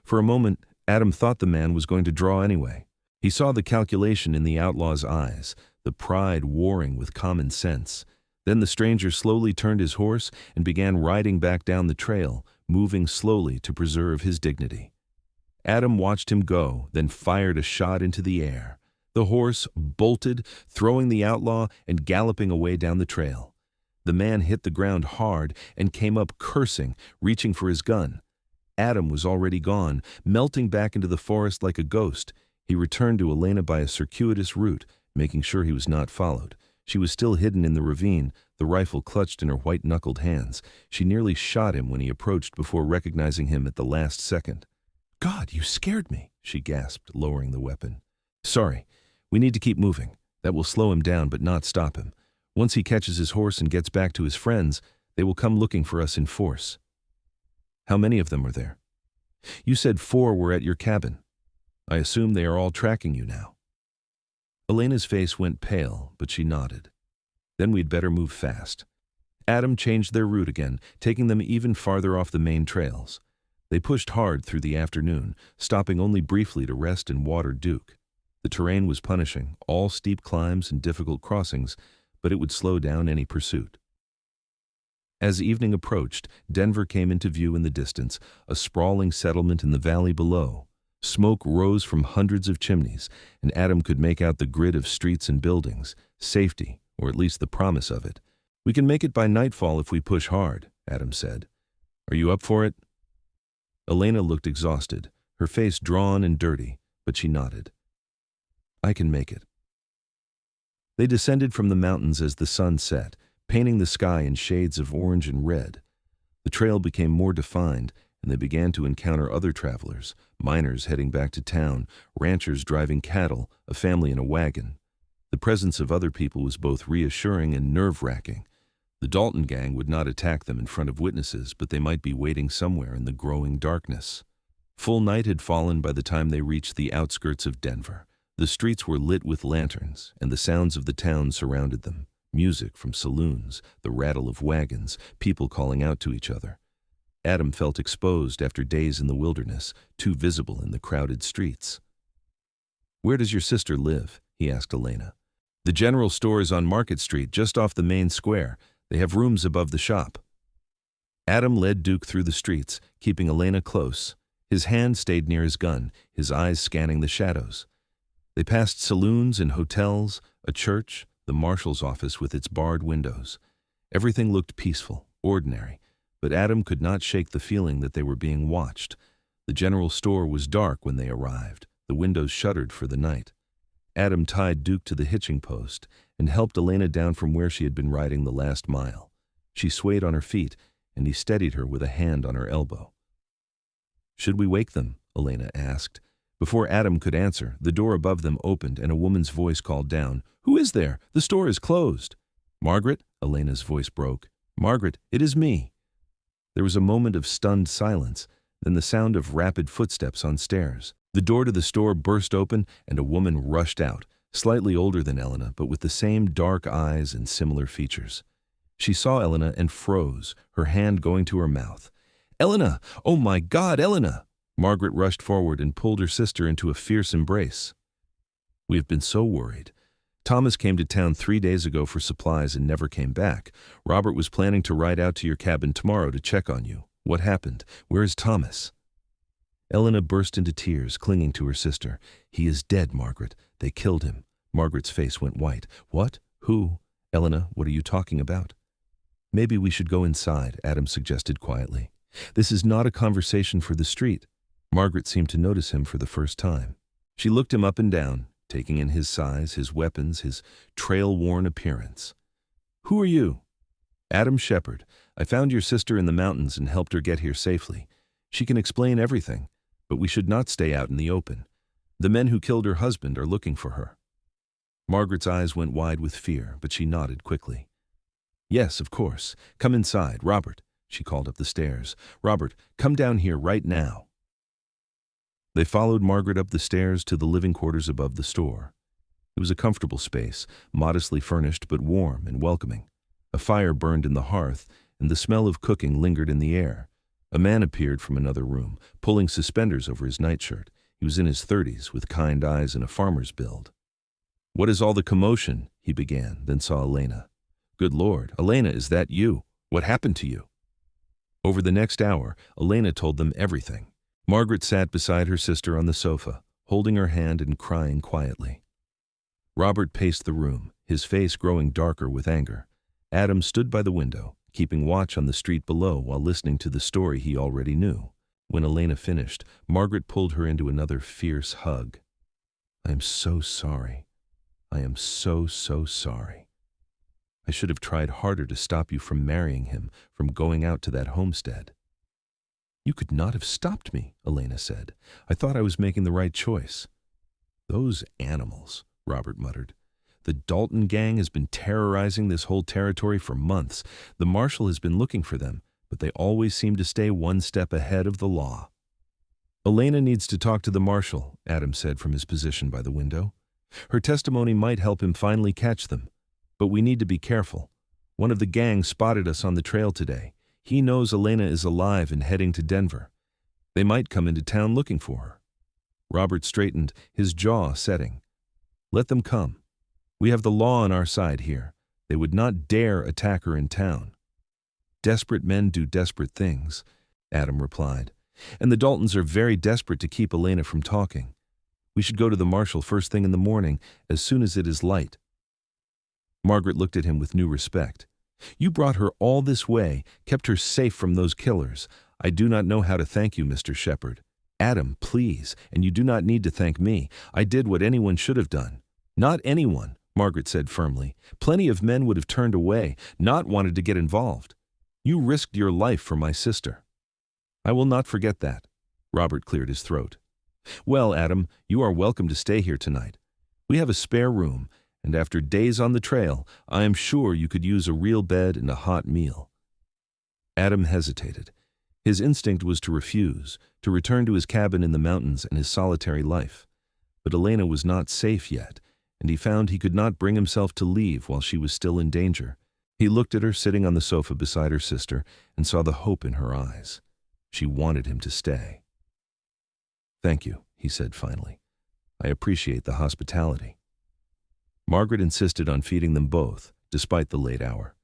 A: For a moment, Adam thought the man was going to draw anyway. He saw the calculation in the outlaw's eyes, the pride warring with common sense. Then the stranger slowly turned his horse and began riding back down the trail, moving slowly to preserve his dignity. Adam watched him go, then fired a shot into the air. The horse bolted, throwing the outlaw and galloping away down the trail. The man hit the ground hard and came up cursing, reaching for his gun. Adam was already gone, melting back into the forest like a ghost. He returned to Elena by a circuitous route, making sure he was not followed. She was still hidden in the ravine, the rifle clutched in her white-knuckled hands. She nearly shot him when he approached before recognizing him at the last second. "God, you scared me," she gasped, lowering the weapon. "Sorry. We need to keep moving. That will slow him down but not stop him. Once he catches his horse and gets back to his friends, they will come looking for us in force." "How many of them are there?" "You said 4 were at your cabin. I assume they are all tracking you now." Elena's face went pale, but she nodded. "Then we'd better move fast." Adam changed their route again, taking them even farther off the main trails. They pushed hard through the afternoon, stopping only briefly to rest and water Duke. The terrain was punishing, all steep climbs and difficult crossings, but it would slow down any pursuit. As evening approached, Denver came into view in the distance, a sprawling settlement in the valley below. Smoke rose from hundreds of chimneys, and Adam could make out the grid of streets and buildings, safety, or at least the promise of it. "We can make it by nightfall if we push hard," Adam said. "Are you up for it?" Elena looked exhausted, her face drawn and dirty, but she nodded. "I can make it." They descended from the mountains as the sun set, painting the sky in shades of orange and red. The trail became more defined, and they began to encounter other travelers, miners heading back to town, ranchers driving cattle, a family in a wagon. The presence of other people was both reassuring and nerve-wracking. The Dalton gang would not attack them in front of witnesses, but they might be waiting somewhere in the growing darkness. Full night had fallen by the time they reached the outskirts of Denver. The streets were lit with lanterns, and the sounds of the town surrounded them. Music from saloons, the rattle of wagons, people calling out to each other. Adam felt exposed after days in the wilderness, too visible in the crowded streets. "Where does your sister live?" he asked Elena. "The general store is on Market Street, just off the main square. They have rooms above the shop." Adam led Duke through the streets, keeping Elena close. His hand stayed near his gun, his eyes scanning the shadows. They passed saloons and hotels, a church, the marshal's office with its barred windows. Everything looked peaceful, ordinary, but Adam could not shake the feeling that they were being watched. The general store was dark when they arrived, the windows shuttered for the night. Adam tied Duke to the hitching post and helped Elena down from where she had been riding the last mile. She swayed on her feet, and he steadied her with a hand on her elbow. "Should we wake them?" Elena asked. Before Adam could answer, the door above them opened and a woman's voice called down, "Who is there? The store is closed." "Margaret?" Elena's voice broke. "Margaret, it is me." There was a moment of stunned silence. then the sound of rapid footsteps on stairs. The door to the store burst open and a woman rushed out, slightly older than Elena, but with the same dark eyes and similar features. She saw Elena and froze, her hand going to her mouth. "Elena! Oh my God, Elena!" Margaret rushed forward and pulled her sister into a fierce embrace. "We have been so worried. Thomas came to town 3 days ago for supplies and never came back. Robert was planning to ride out to your cabin tomorrow to check on you. What happened? Where is Thomas?" Elena burst into tears, clinging to her sister. "He is dead, Margaret. They killed him." Margaret's face went white. "What? Who?" "Elena, what are you talking about?" "Maybe we should go inside," Adam suggested quietly. "This is not a conversation for the street." Margaret seemed to notice him for the first time. She looked him up and down, taking in his size, his weapons, his trail-worn appearance. "Who are you?" "Adam Shepherd. I found your sister in the mountains and helped her get here safely. She can explain everything, but we should not stay out in the open. The men who killed her husband are looking for her." Margaret's eyes went wide with fear, but she nodded quickly. "Yes, of course. Come inside. Robert," she called up the stairs. "Robert, come down here right now." They followed Margaret up the stairs to the living quarters above the store. It was a comfortable space, modestly furnished but warm and welcoming. A fire burned in the hearth, and the smell of cooking lingered in the air. A man appeared from another room, pulling suspenders over his nightshirt. He was in his 30s, with kind eyes and a farmer's build. "What is all the commotion?" he began, then saw Elena. "Good Lord, Elena, is that you? What happened to you?" Over the next hour, Elena told them everything. Margaret sat beside her sister on the sofa, holding her hand and crying quietly. Robert paced the room, his face growing darker with anger. Adam stood by the window, keeping watch on the street below while listening to the story he already knew. When Elena finished, Margaret pulled her into another fierce hug. "I am so sorry. I am so sorry. I should have tried harder to stop you from marrying him, from going out to that homestead." "You could not have stopped me," Elena said. "I thought I was making the right choice." "Those animals," Robert muttered. "The Dalton gang has been terrorizing this whole territory for months. The marshal has been looking for them, but they always seem to stay one step ahead of the law." "Elena needs to talk to the marshal," Adam said from his position by the window. "Her testimony might help him finally catch them. But we need to be careful. One of the gang spotted us on the trail today. He knows Elena is alive and heading to Denver. They might come into town looking for her." Robert straightened, his jaw setting. "Let them come. We have the law on our side here. They would not dare attack her in town." "Desperate men do desperate things," Adam replied. "And the Daltons are very desperate to keep Elena from talking. We should go to the marshal first thing in the morning, as soon as it is light." Margaret looked at him with new respect. "You brought her all this way, kept her safe from those killers. I do not know how to thank you, Mr. Shepherd." "Adam, please, and you do not need to thank me. I did what anyone should have done." "Not anyone," Margaret said firmly. "Plenty of men would have turned away, not wanted to get involved. You risked your life for my sister." "I will not forget that." Robert cleared his throat. "Well, Adam, you are welcome to stay here tonight. We have a spare room, and after days on the trail, I am sure you could use a real bed and a hot meal." Adam hesitated. His instinct was to refuse, to return to his cabin in the mountains and his solitary life. But Elena was not safe yet, and he found he could not bring himself to leave while she was still in danger. He looked at her sitting on the sofa beside her sister and saw the hope in her eyes. She wanted him to stay. "Thank you," he said finally. "I appreciate the hospitality." Margaret insisted on feeding them both, despite the late hour.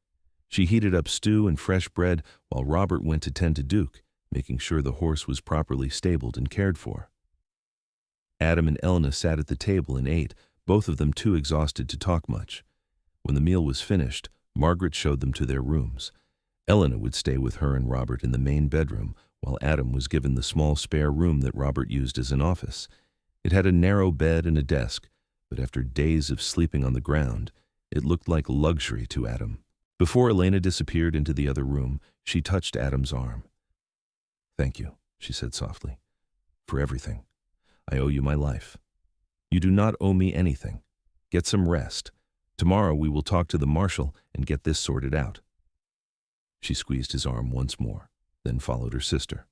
A: She heated up stew and fresh bread while Robert went to tend to Duke, making sure the horse was properly stabled and cared for. Adam and Elena sat at the table and ate, both of them too exhausted to talk much. When the meal was finished, Margaret showed them to their rooms. Elena would stay with her and Robert in the main bedroom, while Adam was given the small spare room that Robert used as an office. It had a narrow bed and a desk, but after days of sleeping on the ground, it looked like luxury to Adam. Before Elena disappeared into the other room, she touched Adam's arm. "Thank you," she said softly, "for everything. I owe you my life. You do not owe me anything. Get some rest. Tomorrow we will talk to the marshal and get this sorted out." She squeezed his arm once more, then followed her sister.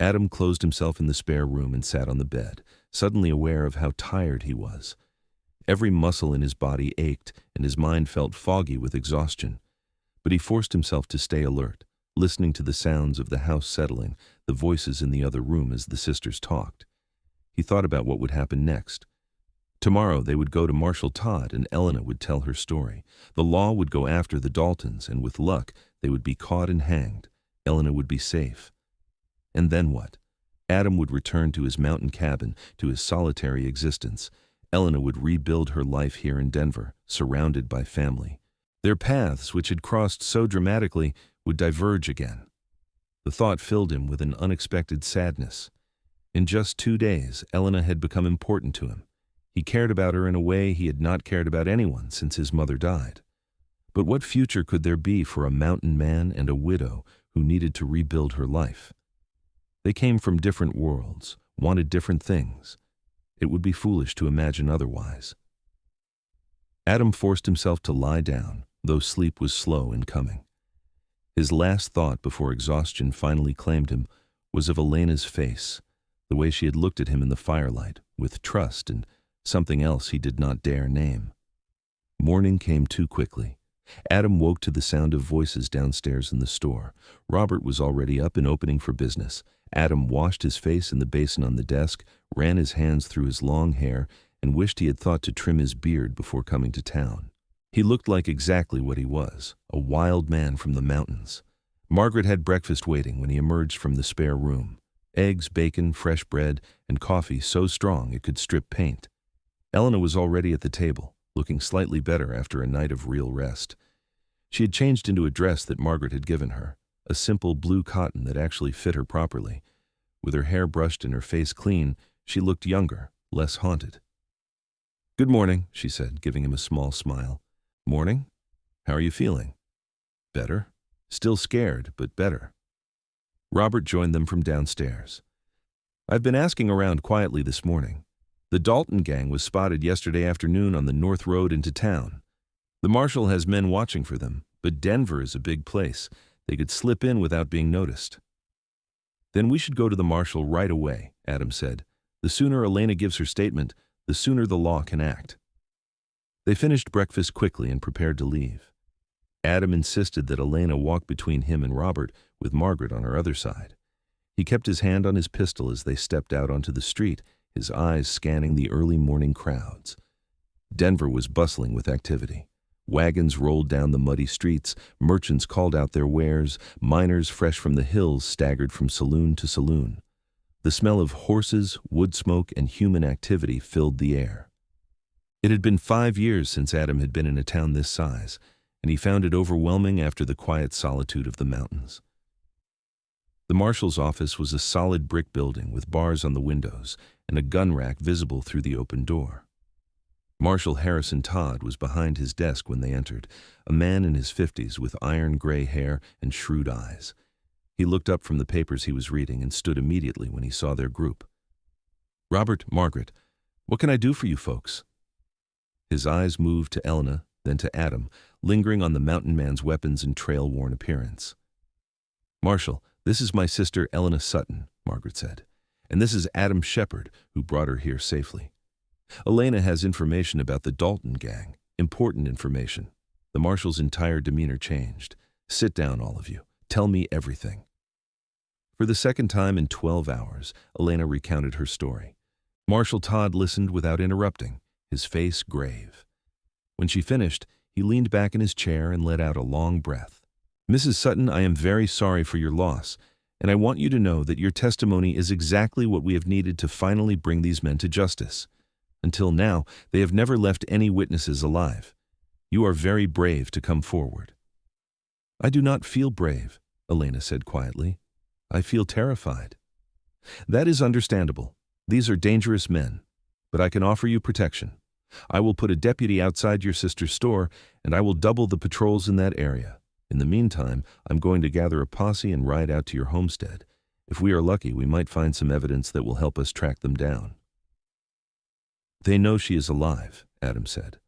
A: Adam closed himself in the spare room and sat on the bed, suddenly aware of how tired he was. Every muscle in his body ached, and his mind felt foggy with exhaustion. But he forced himself to stay alert, listening to the sounds of the house settling, the voices in the other room as the sisters talked. He thought about what would happen next. Tomorrow they would go to Marshal Todd and Elena would tell her story. The law would go after the Daltons, and with luck, they would be caught and hanged. Elena would be safe. And then what? Adam would return to his mountain cabin, to his solitary existence. Elena would rebuild her life here in Denver, surrounded by family. Their paths, which had crossed so dramatically, would diverge again. The thought filled him with an unexpected sadness. In just 2 days, Elena had become important to him. He cared about her in a way he had not cared about anyone since his mother died. But what future could there be for a mountain man and a widow who needed to rebuild her life? They came from different worlds, wanted different things. It would be foolish to imagine otherwise. Adam forced himself to lie down, though sleep was slow in coming. His last thought before exhaustion finally claimed him was of Elena's face, the way she had looked at him in the firelight, with trust and something else he did not dare name. Morning came too quickly. Adam woke to the sound of voices downstairs in the store. Robert was already up and opening for business. Adam washed his face in the basin on the desk, ran his hands through his long hair, and wished he had thought to trim his beard before coming to town. He looked like exactly what he was, a wild man from the mountains. Margaret had breakfast waiting when he emerged from the spare room. Eggs, bacon, fresh bread, and coffee so strong it could strip paint. Elena was already at the table, looking slightly better after a night of real rest. She had changed into a dress that Margaret had given her, a simple blue cotton that actually fit her properly. With her hair brushed and her face clean, she looked younger, less haunted. "Good morning," she said, giving him a small smile. "Morning? How are you feeling?" "Better. Still scared, but better." Robert joined them from downstairs. "I've been asking around quietly this morning. The Dalton gang was spotted yesterday afternoon on the North Road into town. The marshal has men watching for them, but Denver is a big place. They could slip in without being noticed." "Then we should go to the marshal right away," Adam said. "The sooner Elena gives her statement, the sooner the law can act." They finished breakfast quickly and prepared to leave. Adam insisted that Elena walk between him and Robert, with Margaret on her other side. He kept his hand on his pistol as they stepped out onto the street, his eyes scanning the early morning crowds. Denver was bustling with activity. Wagons rolled down the muddy streets, merchants called out their wares, miners fresh from the hills staggered from saloon to saloon. The smell of horses, wood smoke, and human activity filled the air. It had been 5 years since Adam had been in a town this size, and he found it overwhelming after the quiet solitude of the mountains. The marshal's office was a solid brick building with bars on the windows and a gun rack visible through the open door. Marshal Harrison Todd was behind his desk when they entered, a man in his 50s with iron gray hair and shrewd eyes. He looked up from the papers he was reading and stood immediately when he saw their group. "Robert, Margaret, what can I do for you folks?" His eyes moved to Elena, then to Adam, lingering on the mountain man's weapons and trail-worn appearance. "Marshal, this is my sister Elena Sutton," Margaret said, "and this is Adam Shepard, who brought her here safely. Elena has information about the Dalton gang, important information." The marshal's entire demeanor changed. "Sit down, all of you. Tell me everything." For the second time in 12 hours, Elena recounted her story. Marshal Todd listened without interrupting, his face grave. When she finished, he leaned back in his chair and let out a long breath. "Mrs. Sutton, I am very sorry for your loss, and I want you to know that your testimony is exactly what we have needed to finally bring these men to justice. Until now, they have never left any witnesses alive. You are very brave to come forward." "I do not feel brave," Elena said quietly. "I feel terrified." "That is understandable. These are dangerous men, but I can offer you protection. I will put a deputy outside your sister's store, and I will double the patrols in that area. In the meantime, I'm going to gather a posse and ride out to your homestead. If we are lucky, we might find some evidence that will help us track them down." "They know she is alive," Adam said.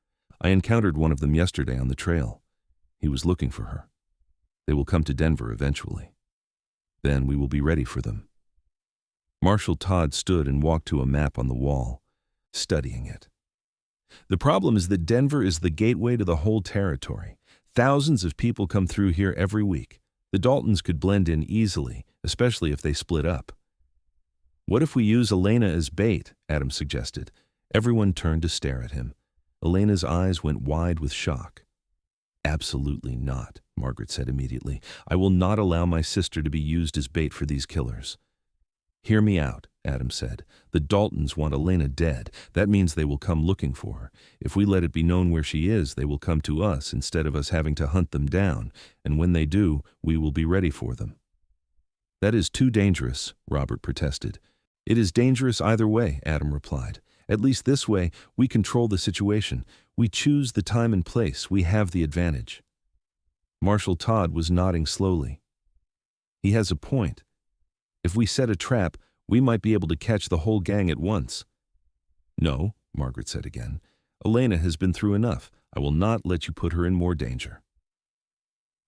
A: "I encountered one of them yesterday on the trail. He was looking for her. They will come to Denver eventually. Then we will be ready for them." Marshal Todd stood and walked to a map on the wall, studying it. The problem is that Denver is the gateway to the whole territory. Thousands of people come through here every week. The Daltons could blend in easily, especially if they split up. What if we use Elena as bait? Adam suggested. Everyone turned to stare at him. Elena's eyes went wide with shock. Absolutely not, Margaret said immediately. I will not allow my sister to be used as bait for these killers. Hear me out, Adam said. The Daltons want Elena dead. That means they will come looking for her. If we let it be known where she is, they will come to us instead of us having to hunt them down, and when they do, we will be ready for them. That is too dangerous, Robert protested. It is dangerous either way, Adam replied. At least this way, we control the situation. We choose the time and place. We have the advantage. Marshal Todd was nodding slowly. He has a point. If we set a trap, we might be able to catch the whole gang at once. No, Margaret said again. Elena has been through enough. I will not let you put her in more danger.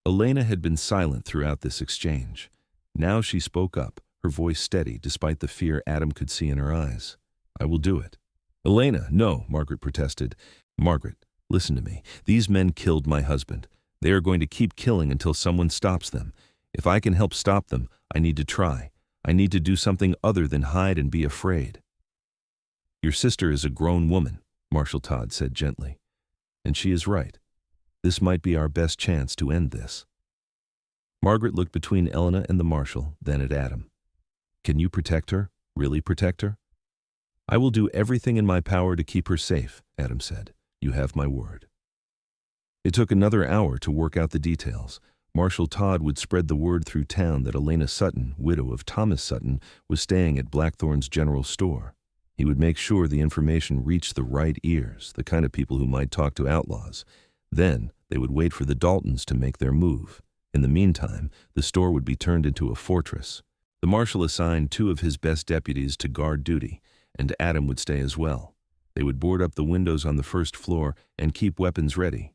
A: Elena had been silent throughout this exchange. Now she spoke up, her voice steady despite the fear Adam could see in her eyes. I will do it. Elena, no, Margaret protested. Margaret, listen to me. These men killed my husband. They are going to keep killing until someone stops them. If I can help stop them, I need to try. I need to do something other than hide and be afraid. Your sister is a grown woman, Marshal Todd said gently. And she is right. This might be our best chance to end this. Margaret looked between Elena and the marshal, then at Adam. Can you protect her? Really protect her? I will do everything in my power to keep her safe, Adam said. You have my word. It took another hour to work out the details. Marshal Todd would spread the word through town that Elena Sutton, widow of Thomas Sutton, was staying at Blackthorn's general store. He would make sure the information reached the right ears, the kind of people who might talk to outlaws. Then they would wait for the Daltons to make their move. In the meantime, the store would be turned into a fortress. The marshal assigned 2 of his best deputies to guard duty, and Adam would stay as well. They would board up the windows on the first floor and keep weapons ready.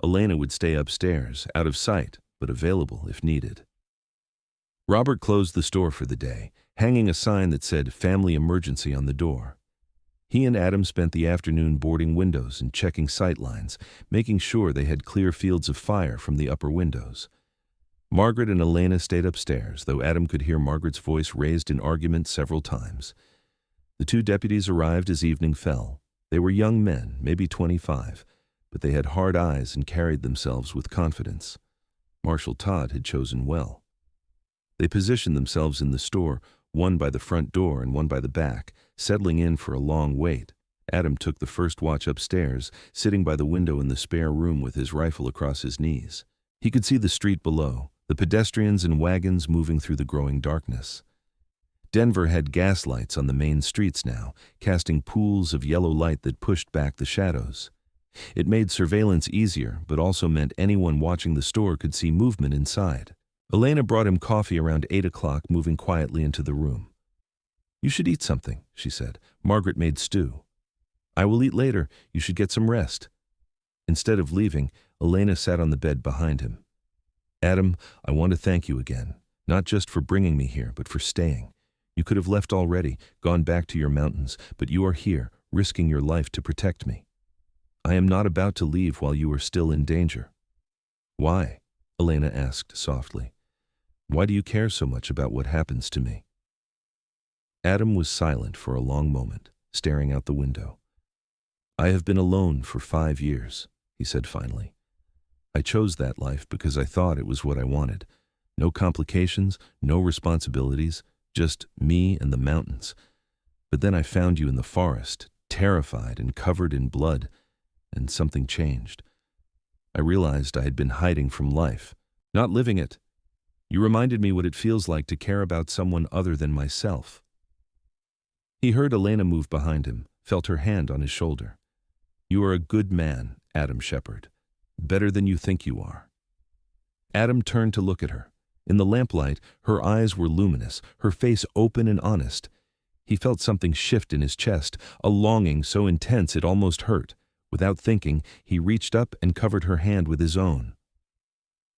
A: Elena would stay upstairs, out of sight, but available if needed. Robert closed the store for the day, hanging a sign that said "Family Emergency" on the door. He and Adam spent the afternoon boarding windows and checking sight lines, making sure they had clear fields of fire from the upper windows. Margaret and Elena stayed upstairs, though Adam could hear Margaret's voice raised in argument several times. The 2 deputies arrived as evening fell. They were young men, maybe 25, but they had hard eyes and carried themselves with confidence. Marshal Todd had chosen well. They positioned themselves in the store, one by the front door and one by the back, settling in for a long wait. Adam took the first watch upstairs, sitting by the window in the spare room with his rifle across his knees. He could see the street below, the pedestrians and wagons moving through the growing darkness. Denver had gas lights on the main streets now, casting pools of yellow light that pushed back the shadows. It made surveillance easier, but also meant anyone watching the store could see movement inside. Elena brought him coffee around 8 o'clock, moving quietly into the room. You should eat something, she said. Margaret made stew. I will eat later. You should get some rest. Instead of leaving, Elena sat on the bed behind him. Adam, I want to thank you again, not just for bringing me here, but for staying. You could have left already, gone back to your mountains, but you are here, risking your life to protect me. I am not about to leave while you are still in danger. Why? Elena asked softly. Why do you care so much about what happens to me? Adam was silent for a long moment, staring out the window. I have been alone for 5 years, he said finally. I chose that life because I thought it was what I wanted. No complications, no responsibilities, just me and the mountains. But then I found you in the forest, terrified and covered in blood, and something changed. I realized I had been hiding from life, not living it. You reminded me what it feels like to care about someone other than myself. He heard Elena move behind him, felt her hand on his shoulder. You are a good man, Adam Shepard. Better than you think you are. Adam turned to look at her. In the lamplight, her eyes were luminous, her face open and honest. He felt something shift in his chest, a longing so intense it almost hurt. Without thinking, he reached up and covered her hand with his own.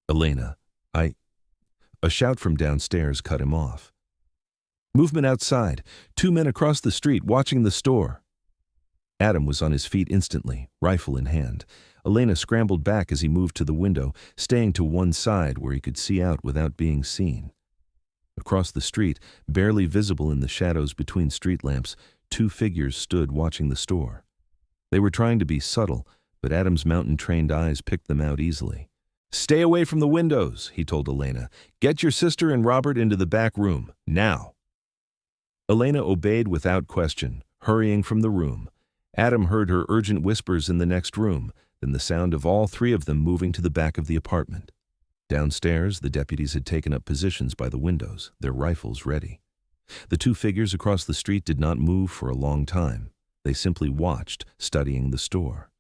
A: Elena, A shout from downstairs cut him off. Movement outside. 2 men across the street watching the store. Adam was on his feet instantly, rifle in hand. Elena scrambled back as he moved to the window, staying to one side where he could see out without being seen. Across the street, barely visible in the shadows between street lamps, 2 figures stood watching the store. They were trying to be subtle, but Adam's mountain-trained eyes picked them out easily. "Stay away from the windows," he told Elena. "Get your sister and Robert into the back room, now." Elena obeyed without question, hurrying from the room. Adam heard her urgent whispers in the next room, then the sound of all 3 of them moving to the back of the apartment. Downstairs, the deputies had taken up positions by the windows, their rifles ready. The 2 figures across the street did not move for a long time. They simply watched, studying the store.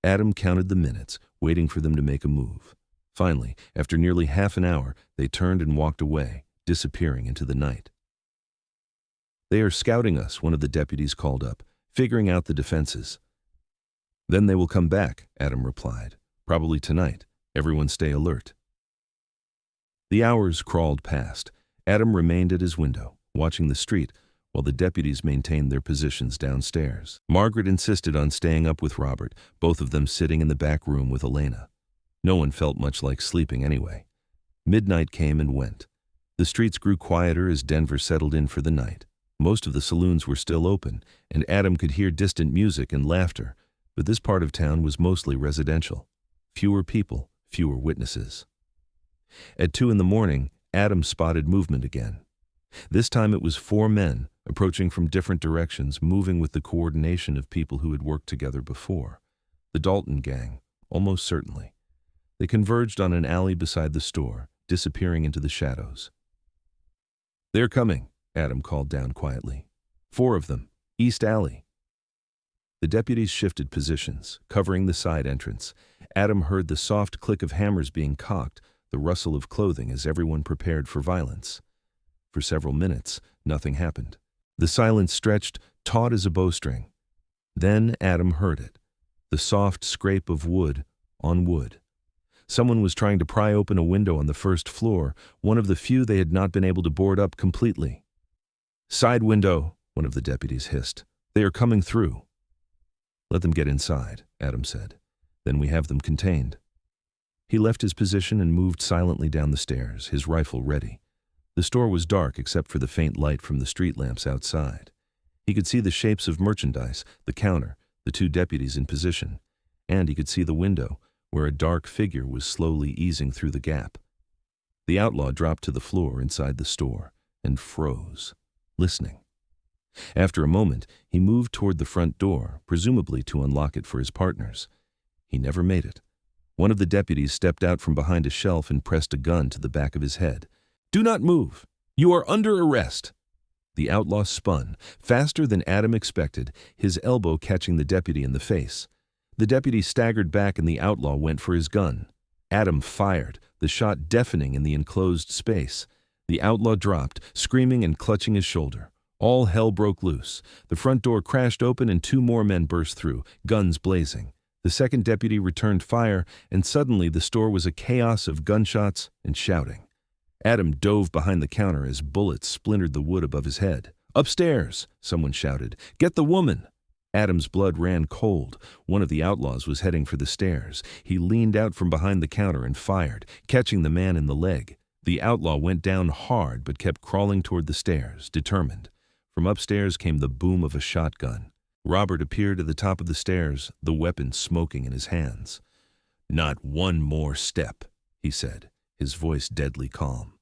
A: Adam counted the minutes, waiting for them to make a move. Finally, after nearly half an hour, they turned and walked away, disappearing into the night. "They are scouting us," one of the deputies called up, "figuring out the defenses." "Then they will come back," Adam replied. "Probably tonight. Everyone stay alert." The hours crawled past. Adam remained at his window, watching the street, while the deputies maintained their positions downstairs. Margaret insisted on staying up with Robert, both of them sitting in the back room with Elena. No one felt much like sleeping anyway. Midnight came and went. The streets grew quieter as Denver settled in for the night. Most of the saloons were still open, and Adam could hear distant music and laughter, but this part of town was mostly residential. Fewer people, fewer witnesses. At 2 in the morning, Adam spotted movement again. This time it was 4 men, approaching from different directions, moving with the coordination of people who had worked together before. The Dalton gang, almost certainly. They converged on an alley beside the store, disappearing into the shadows. "They're coming," Adam called down quietly. 4 of them, East Alley." The deputies shifted positions, covering the side entrance. Adam heard the soft click of hammers being cocked, the rustle of clothing as everyone prepared for violence. For several minutes, nothing happened. The silence stretched, taut as a bowstring. Then Adam heard it, the soft scrape of wood on wood. Someone was trying to pry open a window on the first floor, one of the few they had not been able to board up completely. "Side window," one of the deputies hissed. "They are coming through." "Let them get inside," Adam said. "Then we have them contained." He left his position and moved silently down the stairs, his rifle ready. The store was dark except for the faint light from the street lamps outside. He could see the shapes of merchandise, the counter, the 2 deputies in position, and he could see the window, where a dark figure was slowly easing through the gap. The outlaw dropped to the floor inside the store and froze, listening. After a moment, he moved toward the front door, presumably to unlock it for his partners. He never made it. One of the deputies stepped out from behind a shelf and pressed a gun to the back of his head. "Do not move. You are under arrest." The outlaw spun, faster than Adam expected, his elbow catching the deputy in the face. The deputy staggered back and the outlaw went for his gun. Adam fired, the shot deafening in the enclosed space. The outlaw dropped, screaming and clutching his shoulder. All hell broke loose. The front door crashed open and 2 more men burst through, guns blazing. The second deputy returned fire, and suddenly the store was a chaos of gunshots and shouting. Adam dove behind the counter as bullets splintered the wood above his head. "Upstairs!" someone shouted. "Get the woman!" Adam's blood ran cold. One of the outlaws was heading for the stairs. He leaned out from behind the counter and fired, catching the man in the leg. The outlaw went down hard but kept crawling toward the stairs, determined. From upstairs came the boom of a shotgun. Robert appeared at the top of the stairs, the weapon smoking in his hands. "Not one more step," he said, his voice deadly calm.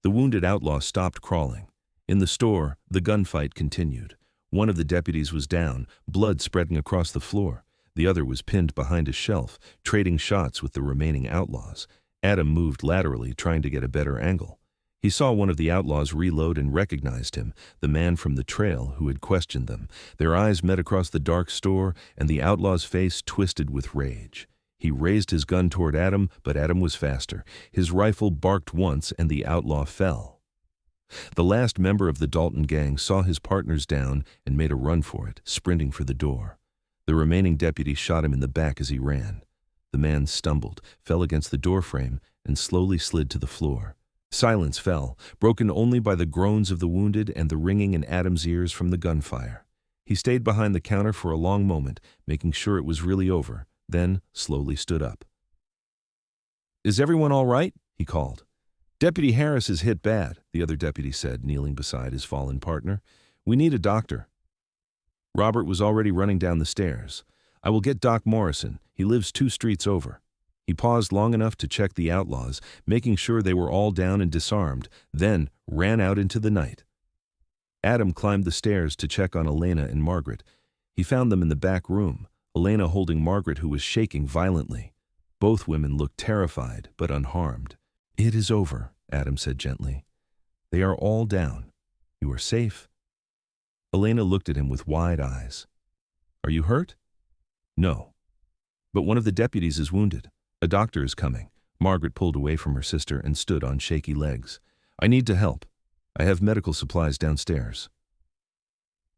A: The wounded outlaw stopped crawling. In the store, the gunfight continued. One of the deputies was down, blood spreading across the floor. The other was pinned behind a shelf, trading shots with the remaining outlaws. Adam moved laterally, trying to get a better angle. He saw one of the outlaws reload and recognized him, the man from the trail who had questioned them. Their eyes met across the dark store, and the outlaw's face twisted with rage. He raised his gun toward Adam, but Adam was faster. His rifle barked once, and the outlaw fell. The last member of the Dalton gang saw his partners down and made a run for it, sprinting for the door. The remaining deputy shot him in the back as he ran. The man stumbled, fell against the doorframe, and slowly slid to the floor. Silence fell, broken only by the groans of the wounded and the ringing in Adam's ears from the gunfire. He stayed behind the counter for a long moment, making sure it was really over, then slowly stood up. "Is everyone all right?" he called. "Deputy Harris is hit bad," the other deputy said, kneeling beside his fallen partner. "We need a doctor." Robert was already running down the stairs. "I will get Doc Morrison. He lives 2 streets over." He paused long enough to check the outlaws, making sure they were all down and disarmed, then ran out into the night. Adam climbed the stairs to check on Elena and Margaret. He found them in the back room, Elena holding Margaret, who was shaking violently. Both women looked terrified but unharmed. "It is over," Adam said gently. "They are all down. You are safe." Elena looked at him with wide eyes. "Are you hurt?" "No. But one of the deputies is wounded. A doctor is coming." Margaret pulled away from her sister and stood on shaky legs. "I need to help. I have medical supplies downstairs."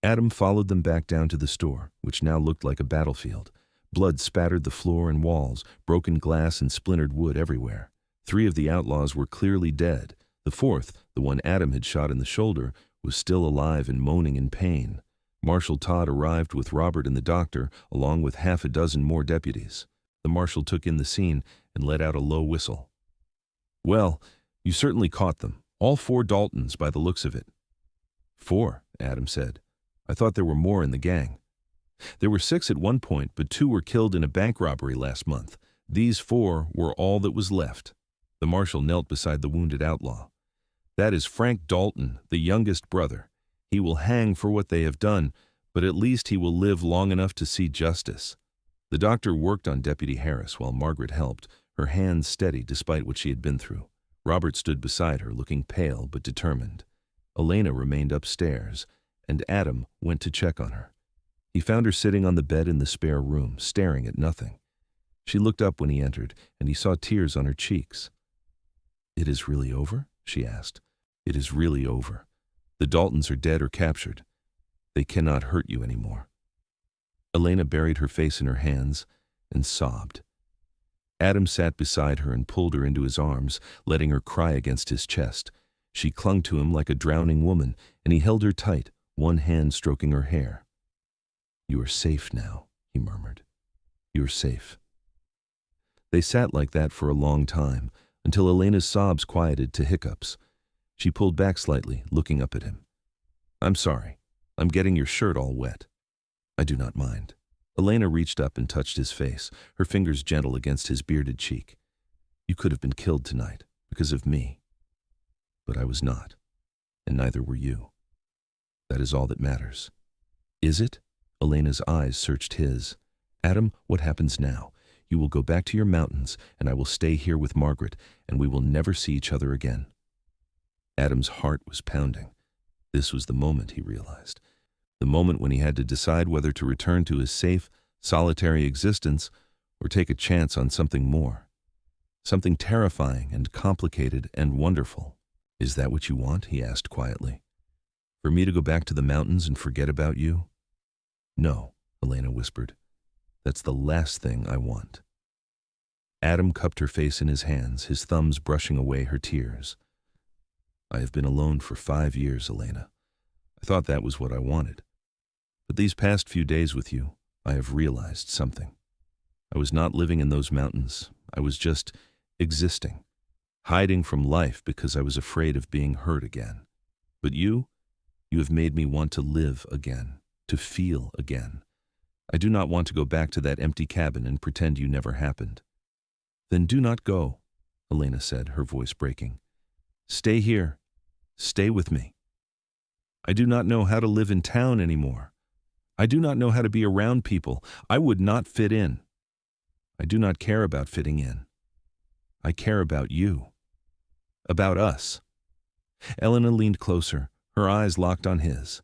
A: Adam followed them back down to the store, which now looked like a battlefield. Blood spattered the floor and walls, broken glass and splintered wood everywhere. 3 of the outlaws were clearly dead. The 4th, the one Adam had shot in the shoulder, was still alive and moaning in pain. Marshal Todd arrived with Robert and the doctor, along with half a dozen more deputies. The marshal took in the scene and let out a low whistle. "Well, you certainly caught them. All 4 Daltons by the looks of it." "4," Adam said. "I thought there were more in the gang." "There were 6 at one point, but 2 were killed in a bank robbery last month. These 4 were all that was left." The marshal knelt beside the wounded outlaw. "That is Frank Dalton, the youngest brother. He will hang for what they have done, but at least he will live long enough to see justice." The doctor worked on Deputy Harris while Margaret helped, her hands steady despite what she had been through. Robert stood beside her, looking pale but determined. Elena remained upstairs, and Adam went to check on her. He found her sitting on the bed in the spare room, staring at nothing. She looked up when he entered, and he saw tears on her cheeks. "It is really over?" she asked. "It is really over. The Daltons are dead or captured. They cannot hurt you anymore." Elena buried her face in her hands and sobbed. Adam sat beside her and pulled her into his arms, letting her cry against his chest. She clung to him like a drowning woman, and he held her tight, one hand stroking her hair. "You are safe now," he murmured. "You are safe." They sat like that for a long time, until Elena's sobs quieted to hiccups. She pulled back slightly, looking up at him. "I'm sorry. I'm getting your shirt all wet." "I do not mind." Elena reached up and touched his face, her fingers gentle against his bearded cheek. "You could have been killed tonight, because of me. But I was not, and neither were you. That is all that matters." "Is it?" Elena's eyes searched his. "Adam, what happens now? You will go back to your mountains, and I will stay here with Margaret, and we will never see each other again." Adam's heart was pounding. This was the moment, he realized. The moment when he had to decide whether to return to his safe, solitary existence or take a chance on something more. Something terrifying and complicated and wonderful. "Is that what you want?" he asked quietly. "For me to go back to the mountains and forget about you?" "No," Elena whispered. "That's the last thing I want." Adam cupped her face in his hands, his thumbs brushing away her tears. "I have been alone for 5 years, Elena. I thought that was what I wanted. But these past few days with you, I have realized something. I was not living in those mountains. I was just existing, hiding from life because I was afraid of being hurt again. But you have made me want to live again, to feel again. I do not want to go back to that empty cabin and pretend you never happened." "Then do not go," Elena said, her voice breaking. "Stay here. Stay with me. I do not know how to live in town anymore. I do not know how to be around people. I would not fit in. I do not care about fitting in. I care about you. About us." Elena leaned closer, her eyes locked on his.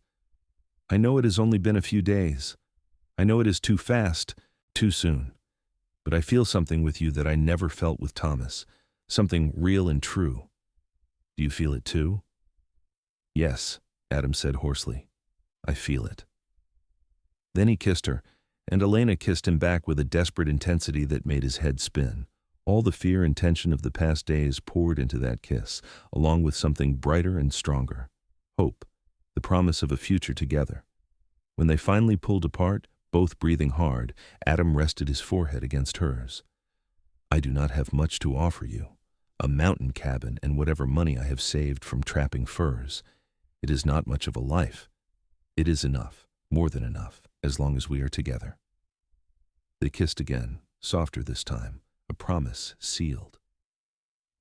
A: "I know it has only been a few days. I know it is too fast, too soon. But I feel something with you that I never felt with Thomas, something real and true. Do you feel it too?" "Yes," Adam said hoarsely. "I feel it." Then he kissed her, and Elena kissed him back with a desperate intensity that made his head spin. All the fear and tension of the past days poured into that kiss, along with something brighter and stronger. Hope, the promise of a future together. When they finally pulled apart, both breathing hard, Adam rested his forehead against hers. "I do not have much to offer you. A mountain cabin and whatever money I have saved from trapping furs. It is not much of a life. It is enough, more than enough, as long as we are together." They kissed again, softer this time, a promise sealed.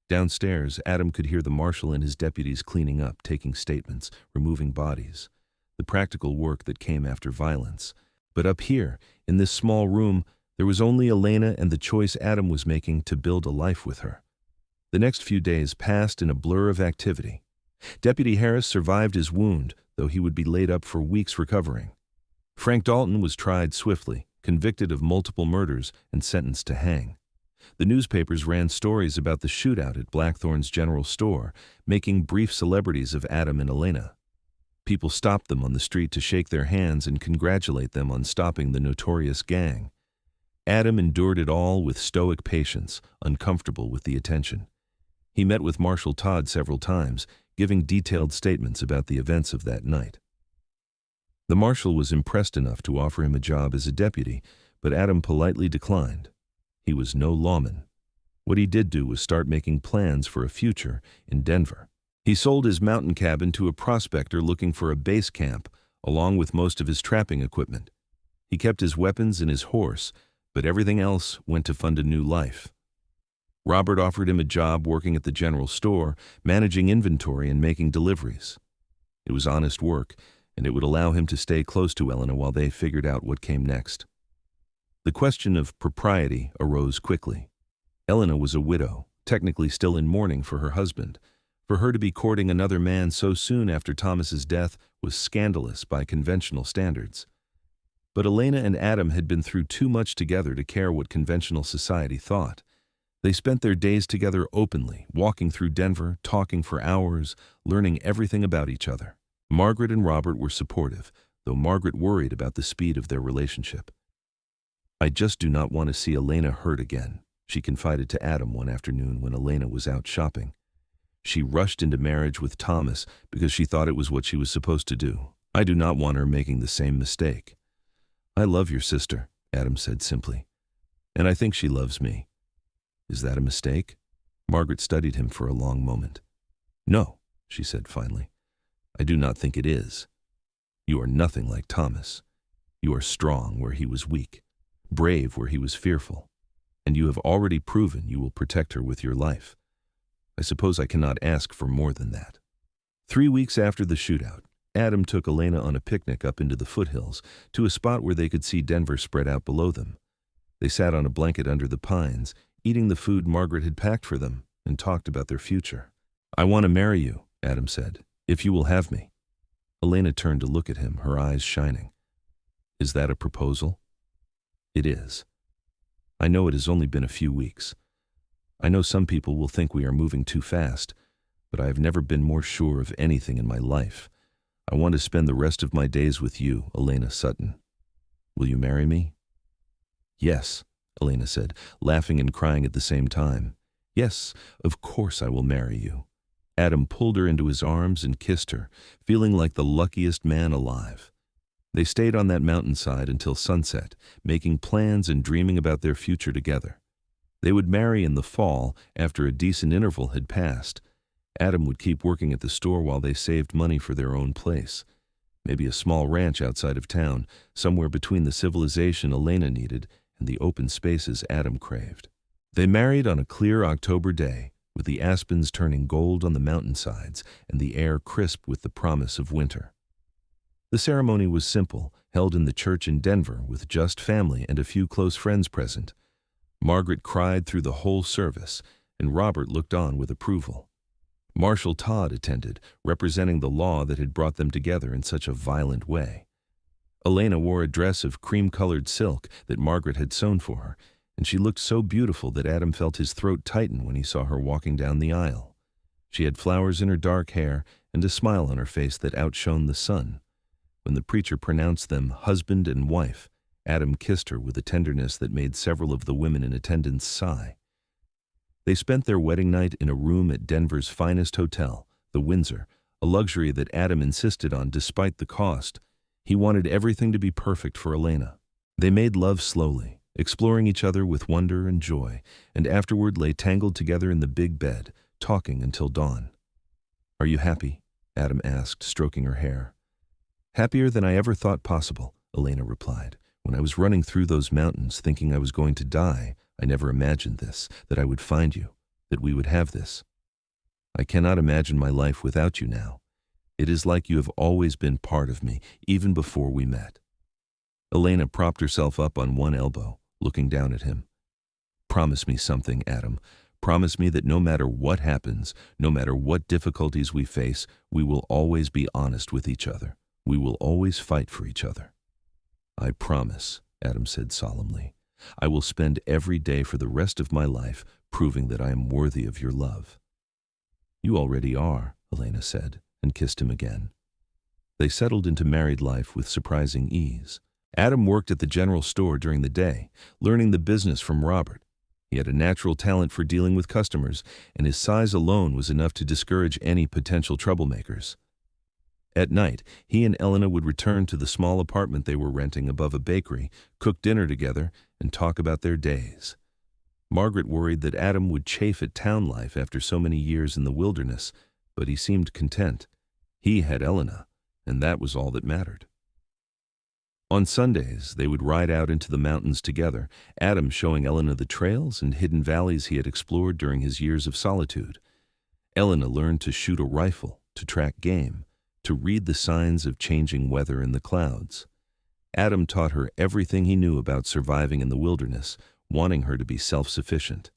A: Downstairs, Adam could hear the marshal and his deputies cleaning up, taking statements, removing bodies, the practical work that came after violence. But up here, in this small room, there was only Elena and the choice Adam was making to build a life with her. The next few days passed in a blur of activity. Deputy Harris survived his wound, though he would be laid up for weeks recovering. Frank Dalton was tried swiftly, convicted of multiple murders, and sentenced to hang. The newspapers ran stories about the shootout at Blackthorn's General Store, making brief celebrities of Adam and Elena. People stopped them on the street to shake their hands and congratulate them on stopping the notorious gang. Adam endured it all with stoic patience, uncomfortable with the attention. He met with Marshal Todd several times, giving detailed statements about the events of that night. The marshal was impressed enough to offer him a job as a deputy, but Adam politely declined. He was no lawman. What he did do was start making plans for a future in Denver. He sold his mountain cabin to a prospector looking for a base camp, along with most of his trapping equipment. He kept his weapons and his horse, but everything else went to fund a new life. Robert offered him a job working at the general store, managing inventory and making deliveries. It was honest work, and it would allow him to stay close to Elena while they figured out what came next. The question of propriety arose quickly. Elena was a widow, technically still in mourning for her husband. For her to be courting another man so soon after Thomas's death was scandalous by conventional standards. But Elena and Adam had been through too much together to care what conventional society thought. They spent their days together openly, walking through Denver, talking for hours, learning everything about each other. Margaret and Robert were supportive, though Margaret worried about the speed of their relationship. "I just do not want to see Elena hurt again," she confided to Adam one afternoon when Elena was out shopping. She rushed into marriage with Thomas because she thought it was what she was supposed to do. "I do not want her making the same mistake." "I love your sister," Adam said simply, "and I think she loves me." "Is that a mistake?" Margaret studied him for a long moment. "No," she said finally. "I do not think it is. You are nothing like Thomas. You are strong where he was weak, brave where he was fearful, and you have already proven you will protect her with your life. I suppose I cannot ask for more than that." 3 weeks after the shootout, Adam took Elena on a picnic up into the foothills, to a spot where they could see Denver spread out below them. They sat on a blanket under the pines, eating the food Margaret had packed for them, and talked about their future. "I want to marry you," Adam said, "if you will have me." Elena turned to look at him, her eyes shining. "Is that a proposal?" "It is. I know it has only been a few weeks. I know some people will think we are moving too fast, but I have never been more sure of anything in my life. I want to spend the rest of my days with you, Elena Sutton. Will you marry me?" "Yes," Elena said, laughing and crying at the same time. "Yes, of course I will marry you." Adam pulled her into his arms and kissed her, feeling like the luckiest man alive. They stayed on that mountainside until sunset, making plans and dreaming about their future together. They would marry in the fall after a decent interval had passed. Adam would keep working at the store while they saved money for their own place. Maybe a small ranch outside of town, somewhere between the civilization Elena needed and the open spaces Adam craved. They married on a clear October day, with the aspens turning gold on the mountainsides and the air crisp with the promise of winter. The ceremony was simple, held in the church in Denver with just family and a few close friends present. Margaret cried through the whole service, and Robert looked on with approval. Marshal Todd attended, representing the law that had brought them together in such a violent way. Elena wore a dress of cream-colored silk that Margaret had sewn for her, and she looked so beautiful that Adam felt his throat tighten when he saw her walking down the aisle. She had flowers in her dark hair and a smile on her face that outshone the sun. When the preacher pronounced them husband and wife, Adam kissed her with a tenderness that made several of the women in attendance sigh. They spent their wedding night in a room at Denver's finest hotel, the Windsor, a luxury that Adam insisted on despite the cost. He wanted everything to be perfect for Elena. They made love slowly, exploring each other with wonder and joy, and afterward lay tangled together in the big bed, talking until dawn. "Are you happy?" Adam asked, stroking her hair. "Happier than I ever thought possible," Elena replied. "When I was running through those mountains thinking I was going to die, I never imagined this, that I would find you, that we would have this. I cannot imagine my life without you now. It is like you have always been part of me, even before we met." Elena propped herself up on one elbow, looking down at him. "Promise me something, Adam. Promise me that no matter what happens, no matter what difficulties we face, we will always be honest with each other. We will always fight for each other." "I promise," Adam said solemnly. "I will spend every day for the rest of my life proving that I am worthy of your love." "You already are," Elena said, and kissed him again. They settled into married life with surprising ease. Adam worked at the general store during the day, learning the business from Robert. He had a natural talent for dealing with customers, and his size alone was enough to discourage any potential troublemakers. At night, he and Elena would return to the small apartment they were renting above a bakery, cook dinner together, and talk about their days. Margaret worried that Adam would chafe at town life after so many years in the wilderness, but he seemed content. He had Elena, and that was all that mattered. On Sundays, they would ride out into the mountains together, Adam showing Elena the trails and hidden valleys he had explored during his years of solitude. Elena learned to shoot a rifle, to track game, to read the signs of changing weather in the clouds. Adam taught her everything he knew about surviving in the wilderness, wanting her to be self-sufficient.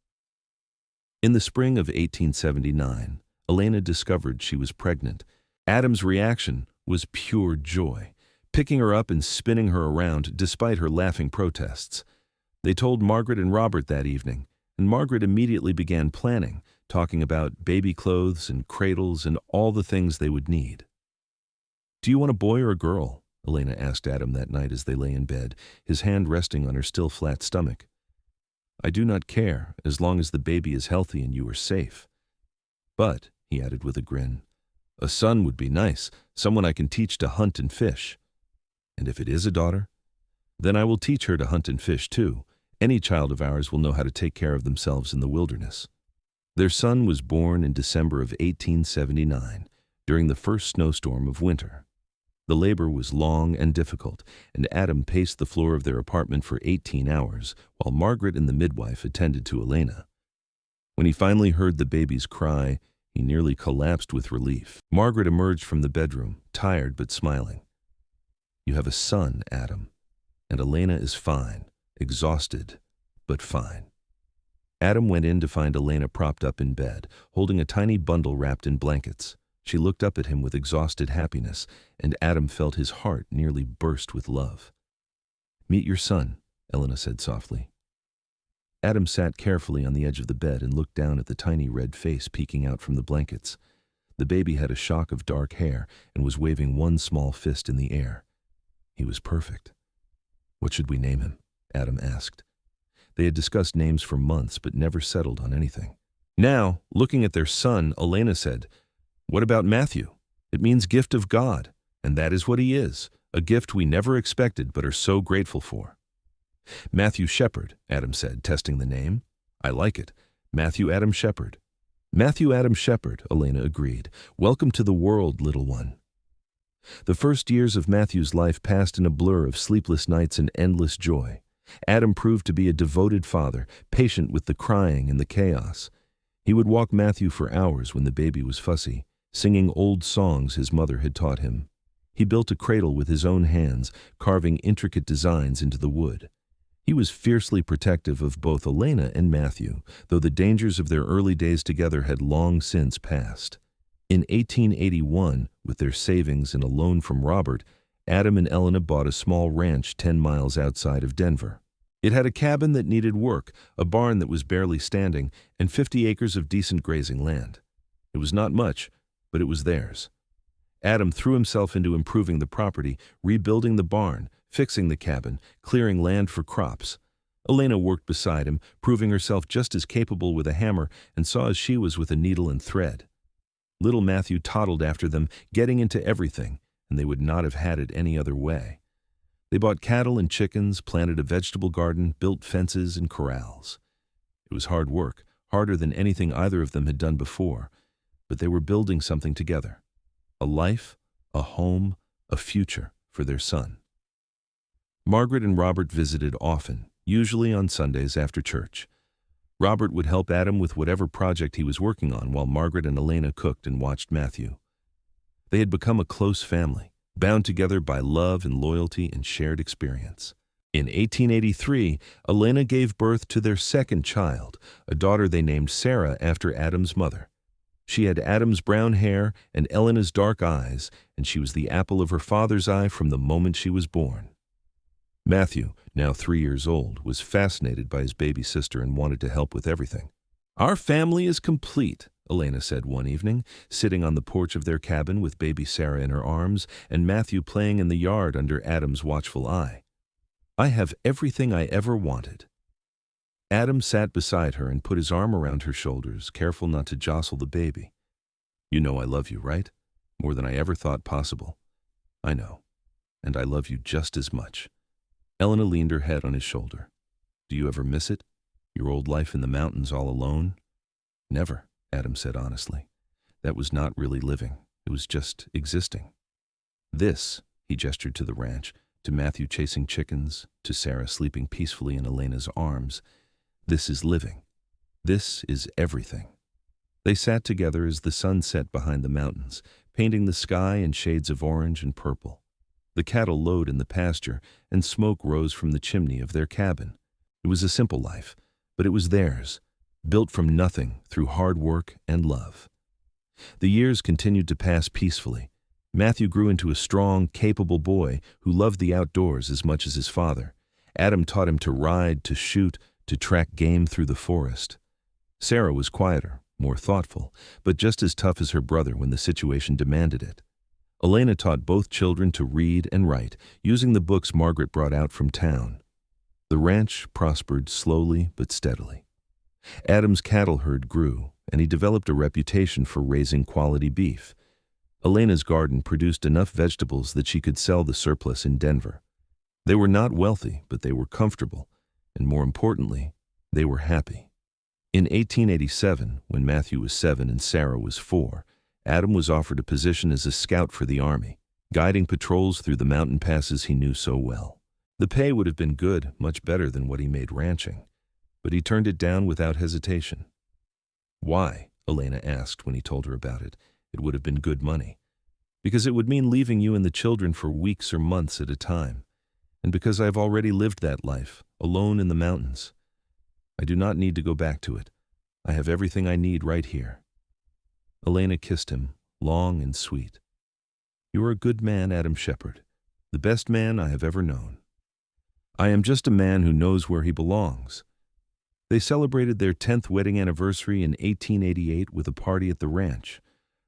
A: In the spring of 1879, Elena discovered she was pregnant. Adam's reaction was pure joy, picking her up and spinning her around despite her laughing protests. They told Margaret and Robert that evening, and Margaret immediately began planning, talking about baby clothes and cradles and all the things they would need. "Do you want a boy or a girl?" Elena asked Adam that night as they lay in bed, his hand resting on her still flat stomach. "I do not care, as long as the baby is healthy and you are safe. But," he added with a grin, "a son would be nice, someone I can teach to hunt and fish." "And if it is a daughter?" "Then I will teach her to hunt and fish too. Any child of ours will know how to take care of themselves in the wilderness." Their son was born in December of 1879, during the first snowstorm of winter. The labor was long and difficult, and Adam paced the floor of their apartment for 18 hours, while Margaret and the midwife attended to Elena. When he finally heard the baby's cry, he nearly collapsed with relief. Margaret emerged from the bedroom, tired but smiling. "You have a son, Adam, and Elena is fine, exhausted, but fine." Adam went in to find Elena propped up in bed, holding a tiny bundle wrapped in blankets. She looked up at him with exhausted happiness, and Adam felt his heart nearly burst with love. "Meet your son," Elena said softly. Adam sat carefully on the edge of the bed and looked down at the tiny red face peeking out from the blankets. The baby had a shock of dark hair and was waving one small fist in the air. He was perfect. "What should we name him?" Adam asked. They had discussed names for months but never settled on anything. Now, looking at their son, Elena said, "What about Matthew? It means gift of God, and that is what he is, a gift we never expected but are so grateful for." "Matthew Shepard," Adam said, testing the name. "I like it. Matthew Adam Shepard." "Matthew Adam Shepard," Elena agreed. "Welcome to the world, little one." The first years of Matthew's life passed in a blur of sleepless nights and endless joy. Adam proved to be a devoted father, patient with the crying and the chaos. He would walk Matthew for hours when the baby was fussy, singing old songs his mother had taught him. He built a cradle with his own hands, carving intricate designs into the wood. He was fiercely protective of both Elena and Matthew, though the dangers of their early days together had long since passed. In 1881, with their savings and a loan from Robert, Adam and Elena bought a small ranch 10 miles outside of Denver. It had a cabin that needed work, a barn that was barely standing, and 50 acres of decent grazing land. It was not much, but it was theirs. Adam threw himself into improving the property, rebuilding the barn, fixing the cabin, clearing land for crops. Elena worked beside him, proving herself just as capable with a hammer and saw as she was with a needle and thread. Little Matthew toddled after them, getting into everything, and they would not have had it any other way. They bought cattle and chickens, planted a vegetable garden, built fences and corrals. It was hard work, harder than anything either of them had done before, but they were building something together. A life, a home, a future for their son. Margaret and Robert visited often, usually on Sundays after church. Robert would help Adam with whatever project he was working on while Margaret and Elena cooked and watched Matthew. They had become a close family, bound together by love and loyalty and shared experience. In 1883, Elena gave birth to their second child, a daughter they named Sarah after Adam's mother. She had Adam's brown hair and Elena's dark eyes, and she was the apple of her father's eye from the moment she was born. Matthew, now 3 years old, was fascinated by his baby sister and wanted to help with everything. "Our family is complete," Elena said one evening, sitting on the porch of their cabin with baby Sarah in her arms and Matthew playing in the yard under Adam's watchful eye. "I have everything I ever wanted." Adam sat beside her and put his arm around her shoulders, careful not to jostle the baby. "You know I love you, right? More than I ever thought possible." "I know, and I love you just as much." Elena leaned her head on his shoulder. "Do you ever miss it? Your old life in the mountains all alone?" "Never," Adam said honestly. "That was not really living. It was just existing. This," he gestured to the ranch, to Matthew chasing chickens, to Sarah sleeping peacefully in Elena's arms. "This is living. This is everything." They sat together as the sun set behind the mountains, painting the sky in shades of orange and purple. The cattle lowed in the pasture, and smoke rose from the chimney of their cabin. It was a simple life, but it was theirs, built from nothing through hard work and love. The years continued to pass peacefully. Matthew grew into a strong, capable boy who loved the outdoors as much as his father. Adam taught him to ride, to shoot, to track game through the forest. Sarah was quieter, more thoughtful, but just as tough as her brother when the situation demanded it. Elena taught both children to read and write, using the books Margaret brought out from town. The ranch prospered slowly but steadily. Adam's cattle herd grew, and he developed a reputation for raising quality beef. Elena's garden produced enough vegetables that she could sell the surplus in Denver. They were not wealthy, but they were comfortable, and more importantly, they were happy. In 1887, when Matthew was 7 and Sarah was 4, Adam was offered a position as a scout for the Army, guiding patrols through the mountain passes he knew so well. The pay would have been good, much better than what he made ranching, but he turned it down without hesitation. "Why?" Elena asked when he told her about it. "It would have been good money." "Because it would mean leaving you and the children for weeks or months at a time, and because I have already lived that life, alone in the mountains. I do not need to go back to it. I have everything I need right here." Elena kissed him, long and sweet. "You are a good man, Adam Shepard, the best man I have ever known." "I am just a man who knows where he belongs." They celebrated their 10th wedding anniversary in 1888 with a party at the ranch.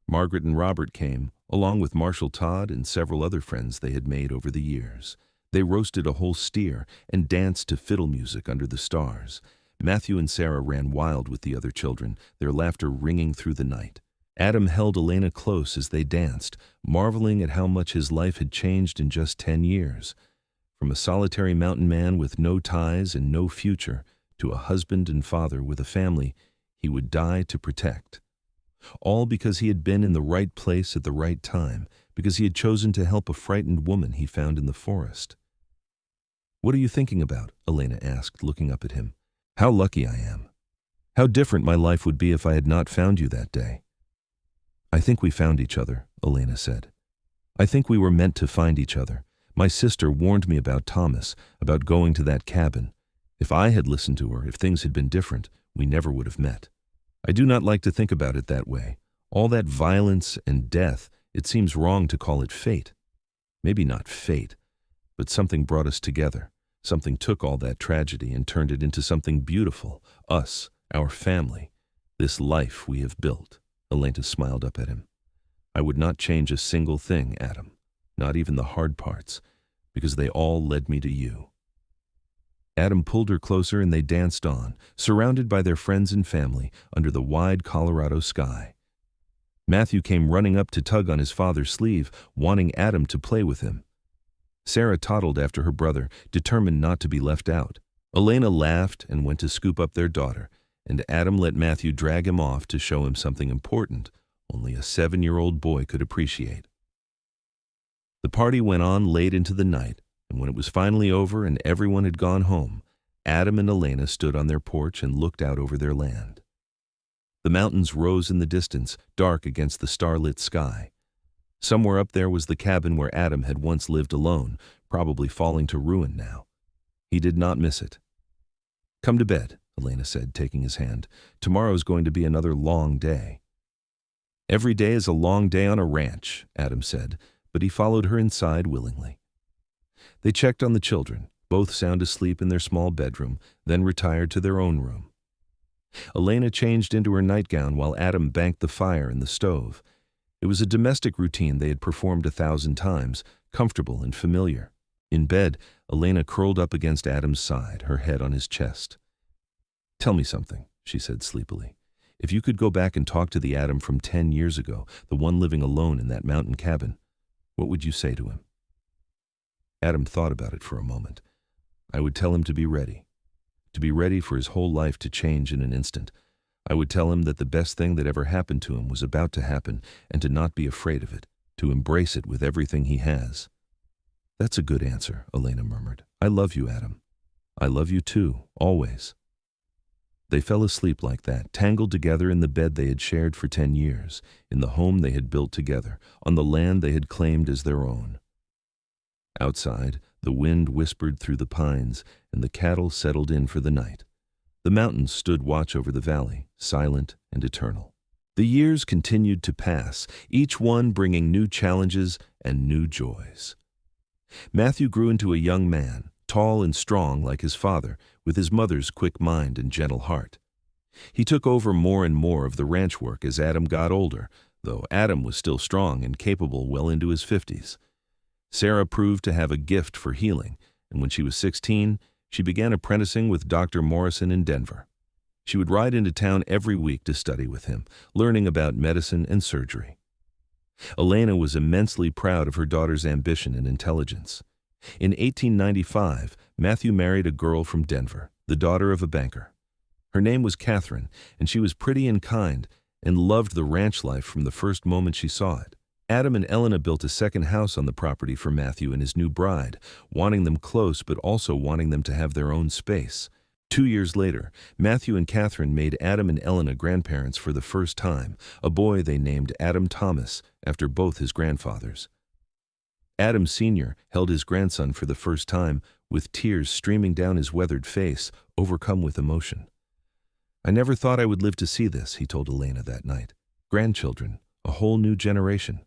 A: Margaret and Robert came, along with Marshall Todd and several other friends they had made over the years. They roasted a whole steer and danced to fiddle music under the stars. Matthew and Sarah ran wild with the other children, their laughter ringing through the night. Adam held Elena close as they danced, marveling at how much his life had changed in just 10 years. From a solitary mountain man with no ties and no future, to a husband and father with a family he would die to protect. All because he had been in the right place at the right time, because he had chosen to help a frightened woman he found in the forest. "What are you thinking about?" Elena asked, looking up at him. "How lucky I am. How different my life would be if I had not found you that day." "I think we found each other," Elena said. "I think we were meant to find each other. My sister warned me about Thomas, about going to that cabin. If I had listened to her, if things had been different, we never would have met. I do not like to think about it that way. All that violence and death, it seems wrong to call it fate. Maybe not fate, but something brought us together. Something took all that tragedy and turned it into something beautiful. Us, our family, this life we have built." Elena smiled up at him. "I would not change a single thing, Adam, not even the hard parts, because they all led me to you." Adam pulled her closer and they danced on, surrounded by their friends and family under the wide Colorado sky. Matthew came running up to tug on his father's sleeve, wanting Adam to play with him. Sarah toddled after her brother, determined not to be left out. Elena laughed and went to scoop up their daughter, and Adam let Matthew drag him off to show him something important only a 7-year-old boy could appreciate. The party went on late into the night, and when it was finally over and everyone had gone home, Adam and Elena stood on their porch and looked out over their land. The mountains rose in the distance, dark against the starlit sky. Somewhere up there was the cabin where Adam had once lived alone, probably falling to ruin now. He did not miss it. "Come to bed," Elena said, taking his hand. "Tomorrow's going to be another long day." "Every day is a long day on a ranch," Adam said, but he followed her inside willingly. They checked on the children, both sound asleep in their small bedroom, then retired to their own room. Elena changed into her nightgown while Adam banked the fire in the stove. It was a domestic routine they had performed 1,000 times, comfortable and familiar. In bed, Elena curled up against Adam's side, her head on his chest. "Tell me something," she said sleepily. "If you could go back and talk to the Adam from 10 years ago, the one living alone in that mountain cabin, what would you say to him?" Adam thought about it for a moment. "I would tell him to be ready for his whole life to change in an instant. I would tell him that the best thing that ever happened to him was about to happen and to not be afraid of it, to embrace it with everything he has." "That's a good answer," Elena murmured. "I love you, Adam. I love you too, always." They fell asleep like that, tangled together in the bed they had shared for 10 years, in the home they had built together, on the land they had claimed as their own. Outside, the wind whispered through the pines, and the cattle settled in for the night. The mountains stood watch over the valley, silent and eternal. The years continued to pass, each one bringing new challenges and new joys. Matthew grew into a young man, tall and strong like his father, with his mother's quick mind and gentle heart. He took over more and more of the ranch work as Adam got older, though Adam was still strong and capable well into his 50s. Sarah proved to have a gift for healing, and when she was 16, she began apprenticing with Dr. Morrison in Denver. She would ride into town every week to study with him, learning about medicine and surgery. Elena was immensely proud of her daughter's ambition and intelligence. In 1895, Matthew married a girl from Denver, the daughter of a banker. Her name was Catherine, and she was pretty and kind, and loved the ranch life from the first moment she saw it. Adam and Elena built a second house on the property for Matthew and his new bride, wanting them close but also wanting them to have their own space. 2 years later, Matthew and Catherine made Adam and Elena grandparents for the first time, a boy they named Adam Thomas after both his grandfathers. Adam Sr. held his grandson for the first time, with tears streaming down his weathered face, overcome with emotion. "I never thought I would live to see this," he told Elena that night. "Grandchildren, a whole new generation."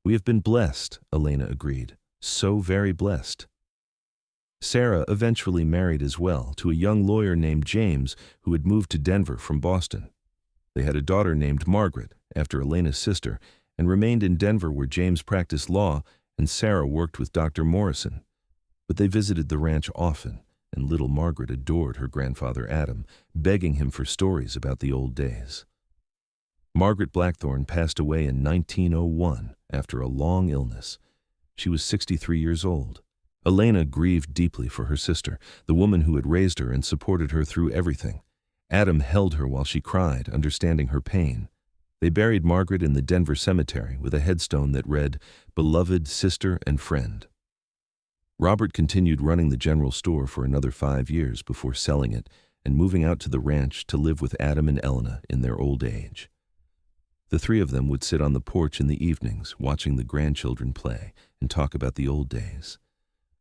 A: "We have been blessed," Elena agreed. "So very blessed." Sarah eventually married as well to a young lawyer named James who had moved to Denver from Boston. They had a daughter named Margaret, after Elena's sister, and remained in Denver where James practiced law and Sarah worked with Dr. Morrison. But they visited the ranch often, and little Margaret adored her grandfather Adam, begging him for stories about the old days. Margaret Blackthorne passed away in 1901 after a long illness. She was 63 years old. Elena grieved deeply for her sister, the woman who had raised her and supported her through everything. Adam held her while she cried, understanding her pain. They buried Margaret in the Denver cemetery with a headstone that read, "Beloved Sister and Friend." Robert continued running the general store for another 5 years before selling it and moving out to the ranch to live with Adam and Elena in their old age. The three of them would sit on the porch in the evenings, watching the grandchildren play, and talk about the old days.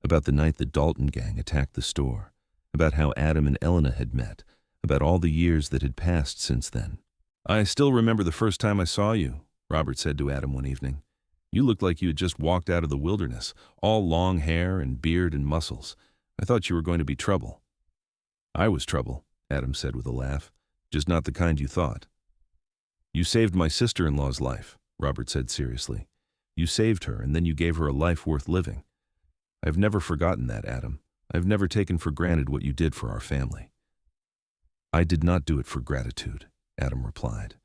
A: About the night the Dalton gang attacked the store, about how Adam and Elena had met, about all the years that had passed since then. "I still remember the first time I saw you," Robert said to Adam one evening. "You looked like you had just walked out of the wilderness, all long hair and beard and muscles. I thought you were going to be trouble." "I was trouble," Adam said with a laugh, "just not the kind you thought." "You saved my sister-in-law's life," Robert said seriously. "You saved her, and then you gave her a life worth living. I've never forgotten that, Adam. I've never taken for granted what you did for our family." "I did not do it for gratitude," Adam replied.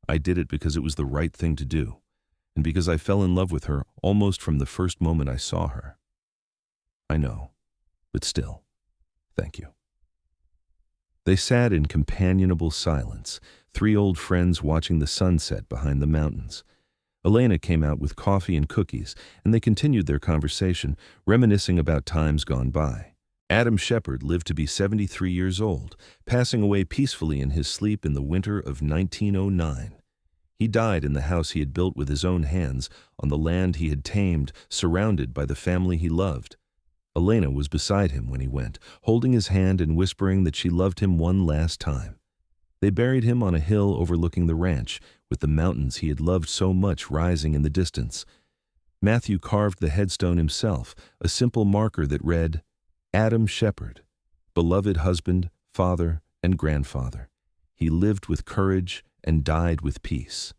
A: "I did it because it was the right thing to do, and because I fell in love with her almost from the first moment I saw her." "I know, but still, thank you." They sat in companionable silence, three old friends watching the sunset behind the mountains. Elena came out with coffee and cookies, and they continued their conversation, reminiscing about times gone by. Adam Shepard lived to be 73 years old, passing away peacefully in his sleep in the winter of 1909. He died in the house he had built with his own hands, on the land he had tamed, surrounded by the family he loved. Elena was beside him when he went, holding his hand and whispering that she loved him one last time. They buried him on a hill overlooking the ranch, with the mountains he had loved so much rising in the distance. Matthew carved the headstone himself, a simple marker that read, "Adam Shepard, beloved husband, father, and grandfather. He lived with courage and died with peace."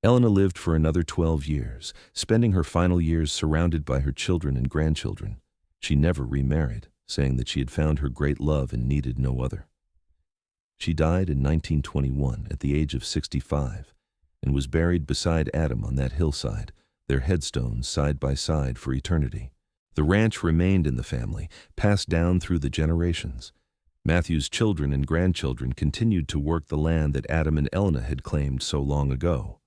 A: Elena lived for another 12 years, spending her final years surrounded by her children and grandchildren. She never remarried, saying that she had found her great love and needed no other. She died in 1921 at the age of 65 and was buried beside Adam on that hillside, their headstones side by side for eternity. The ranch remained in the family, passed down through the generations. Matthew's children and grandchildren continued to work the land that Adam and Elena had claimed so long ago.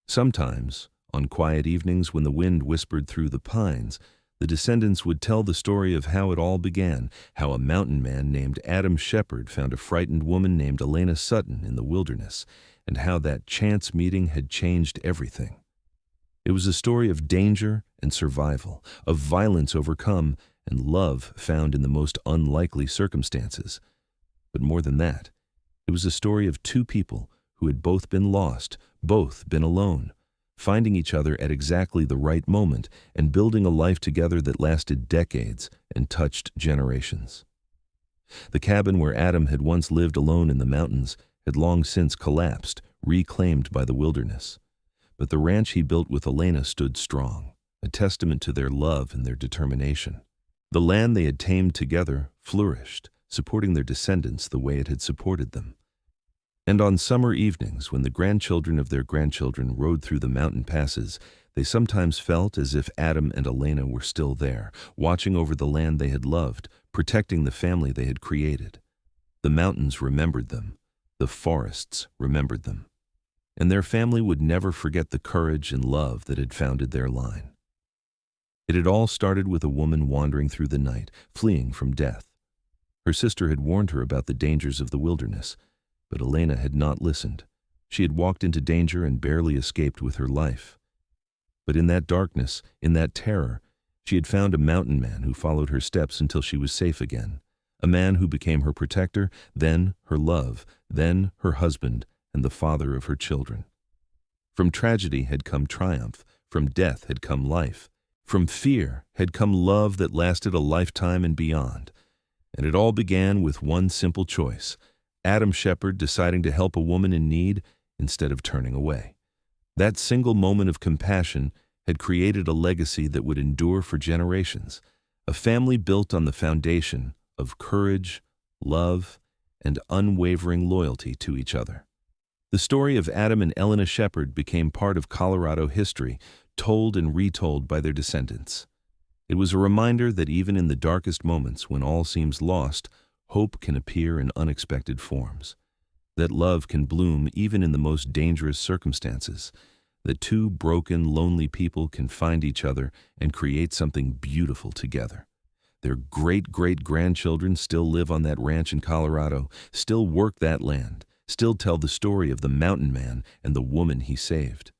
A: Sometimes, on quiet evenings when the wind whispered through the pines, the descendants would tell the story of how it all began, how a mountain man named Adam Shepard found a frightened woman named Elena Sutton in the wilderness, and how that chance meeting had changed everything. It was a story of danger and survival, of violence overcome, and love found in the most unlikely circumstances. But more than that, it was a story of two people who had both been lost, both been alone, finding each other at exactly the right moment and building a life together that lasted decades and touched generations. The cabin where Adam had once lived alone in the mountains had long since collapsed, reclaimed by the wilderness. But the ranch he built with Elena stood strong, a testament to their love and their determination. The land they had tamed together flourished, supporting their descendants the way it had supported them. And on summer evenings, when the grandchildren of their grandchildren rode through the mountain passes, they sometimes felt as if Adam and Elena were still there, watching over the land they had loved, protecting the family they had created. The mountains remembered them. The forests remembered them. And their family would never forget the courage and love that had founded their line. It had all started with a woman wandering through the night, fleeing from death. Her sister had warned her about the dangers of the wilderness, but Elena had not listened. She had walked into danger and barely escaped with her life. But in that darkness, in that terror, she had found a mountain man who followed her steps until she was safe again. A man who became her protector, then her love, then her husband, and the father of her children. From tragedy had come triumph, from death had come life, from fear had come love that lasted a lifetime and beyond. And it all began with one simple choice: Adam Shepard deciding to help a woman in need instead of turning away. That single moment of compassion had created a legacy that would endure for generations, a family built on the foundation of courage, love, and unwavering loyalty to each other. The story of Adam and Elena Shepard became part of Colorado history, told and retold by their descendants. It was a reminder that even in the darkest moments when all seems lost, hope can appear in unexpected forms, that love can bloom even in the most dangerous circumstances, that two broken, lonely people can find each other and create something beautiful together. Their great-great-grandchildren still live on that ranch in Colorado, still work that land, still tell the story of the mountain man and the woman he saved.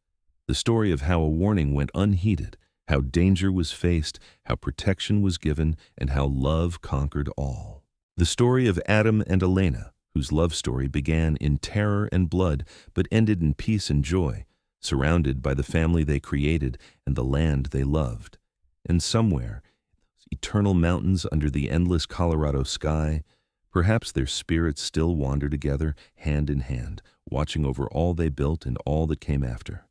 A: The story of how a warning went unheeded, how danger was faced, how protection was given, and how love conquered all. The story of Adam and Elena, whose love story began in terror and blood but ended in peace and joy, surrounded by the family they created and the land they loved. And somewhere, eternal mountains under the endless Colorado sky, perhaps their spirits still wander together, hand in hand, watching over all they built and all that came after.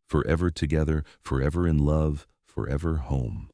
A: Forever together, forever in love, forever home.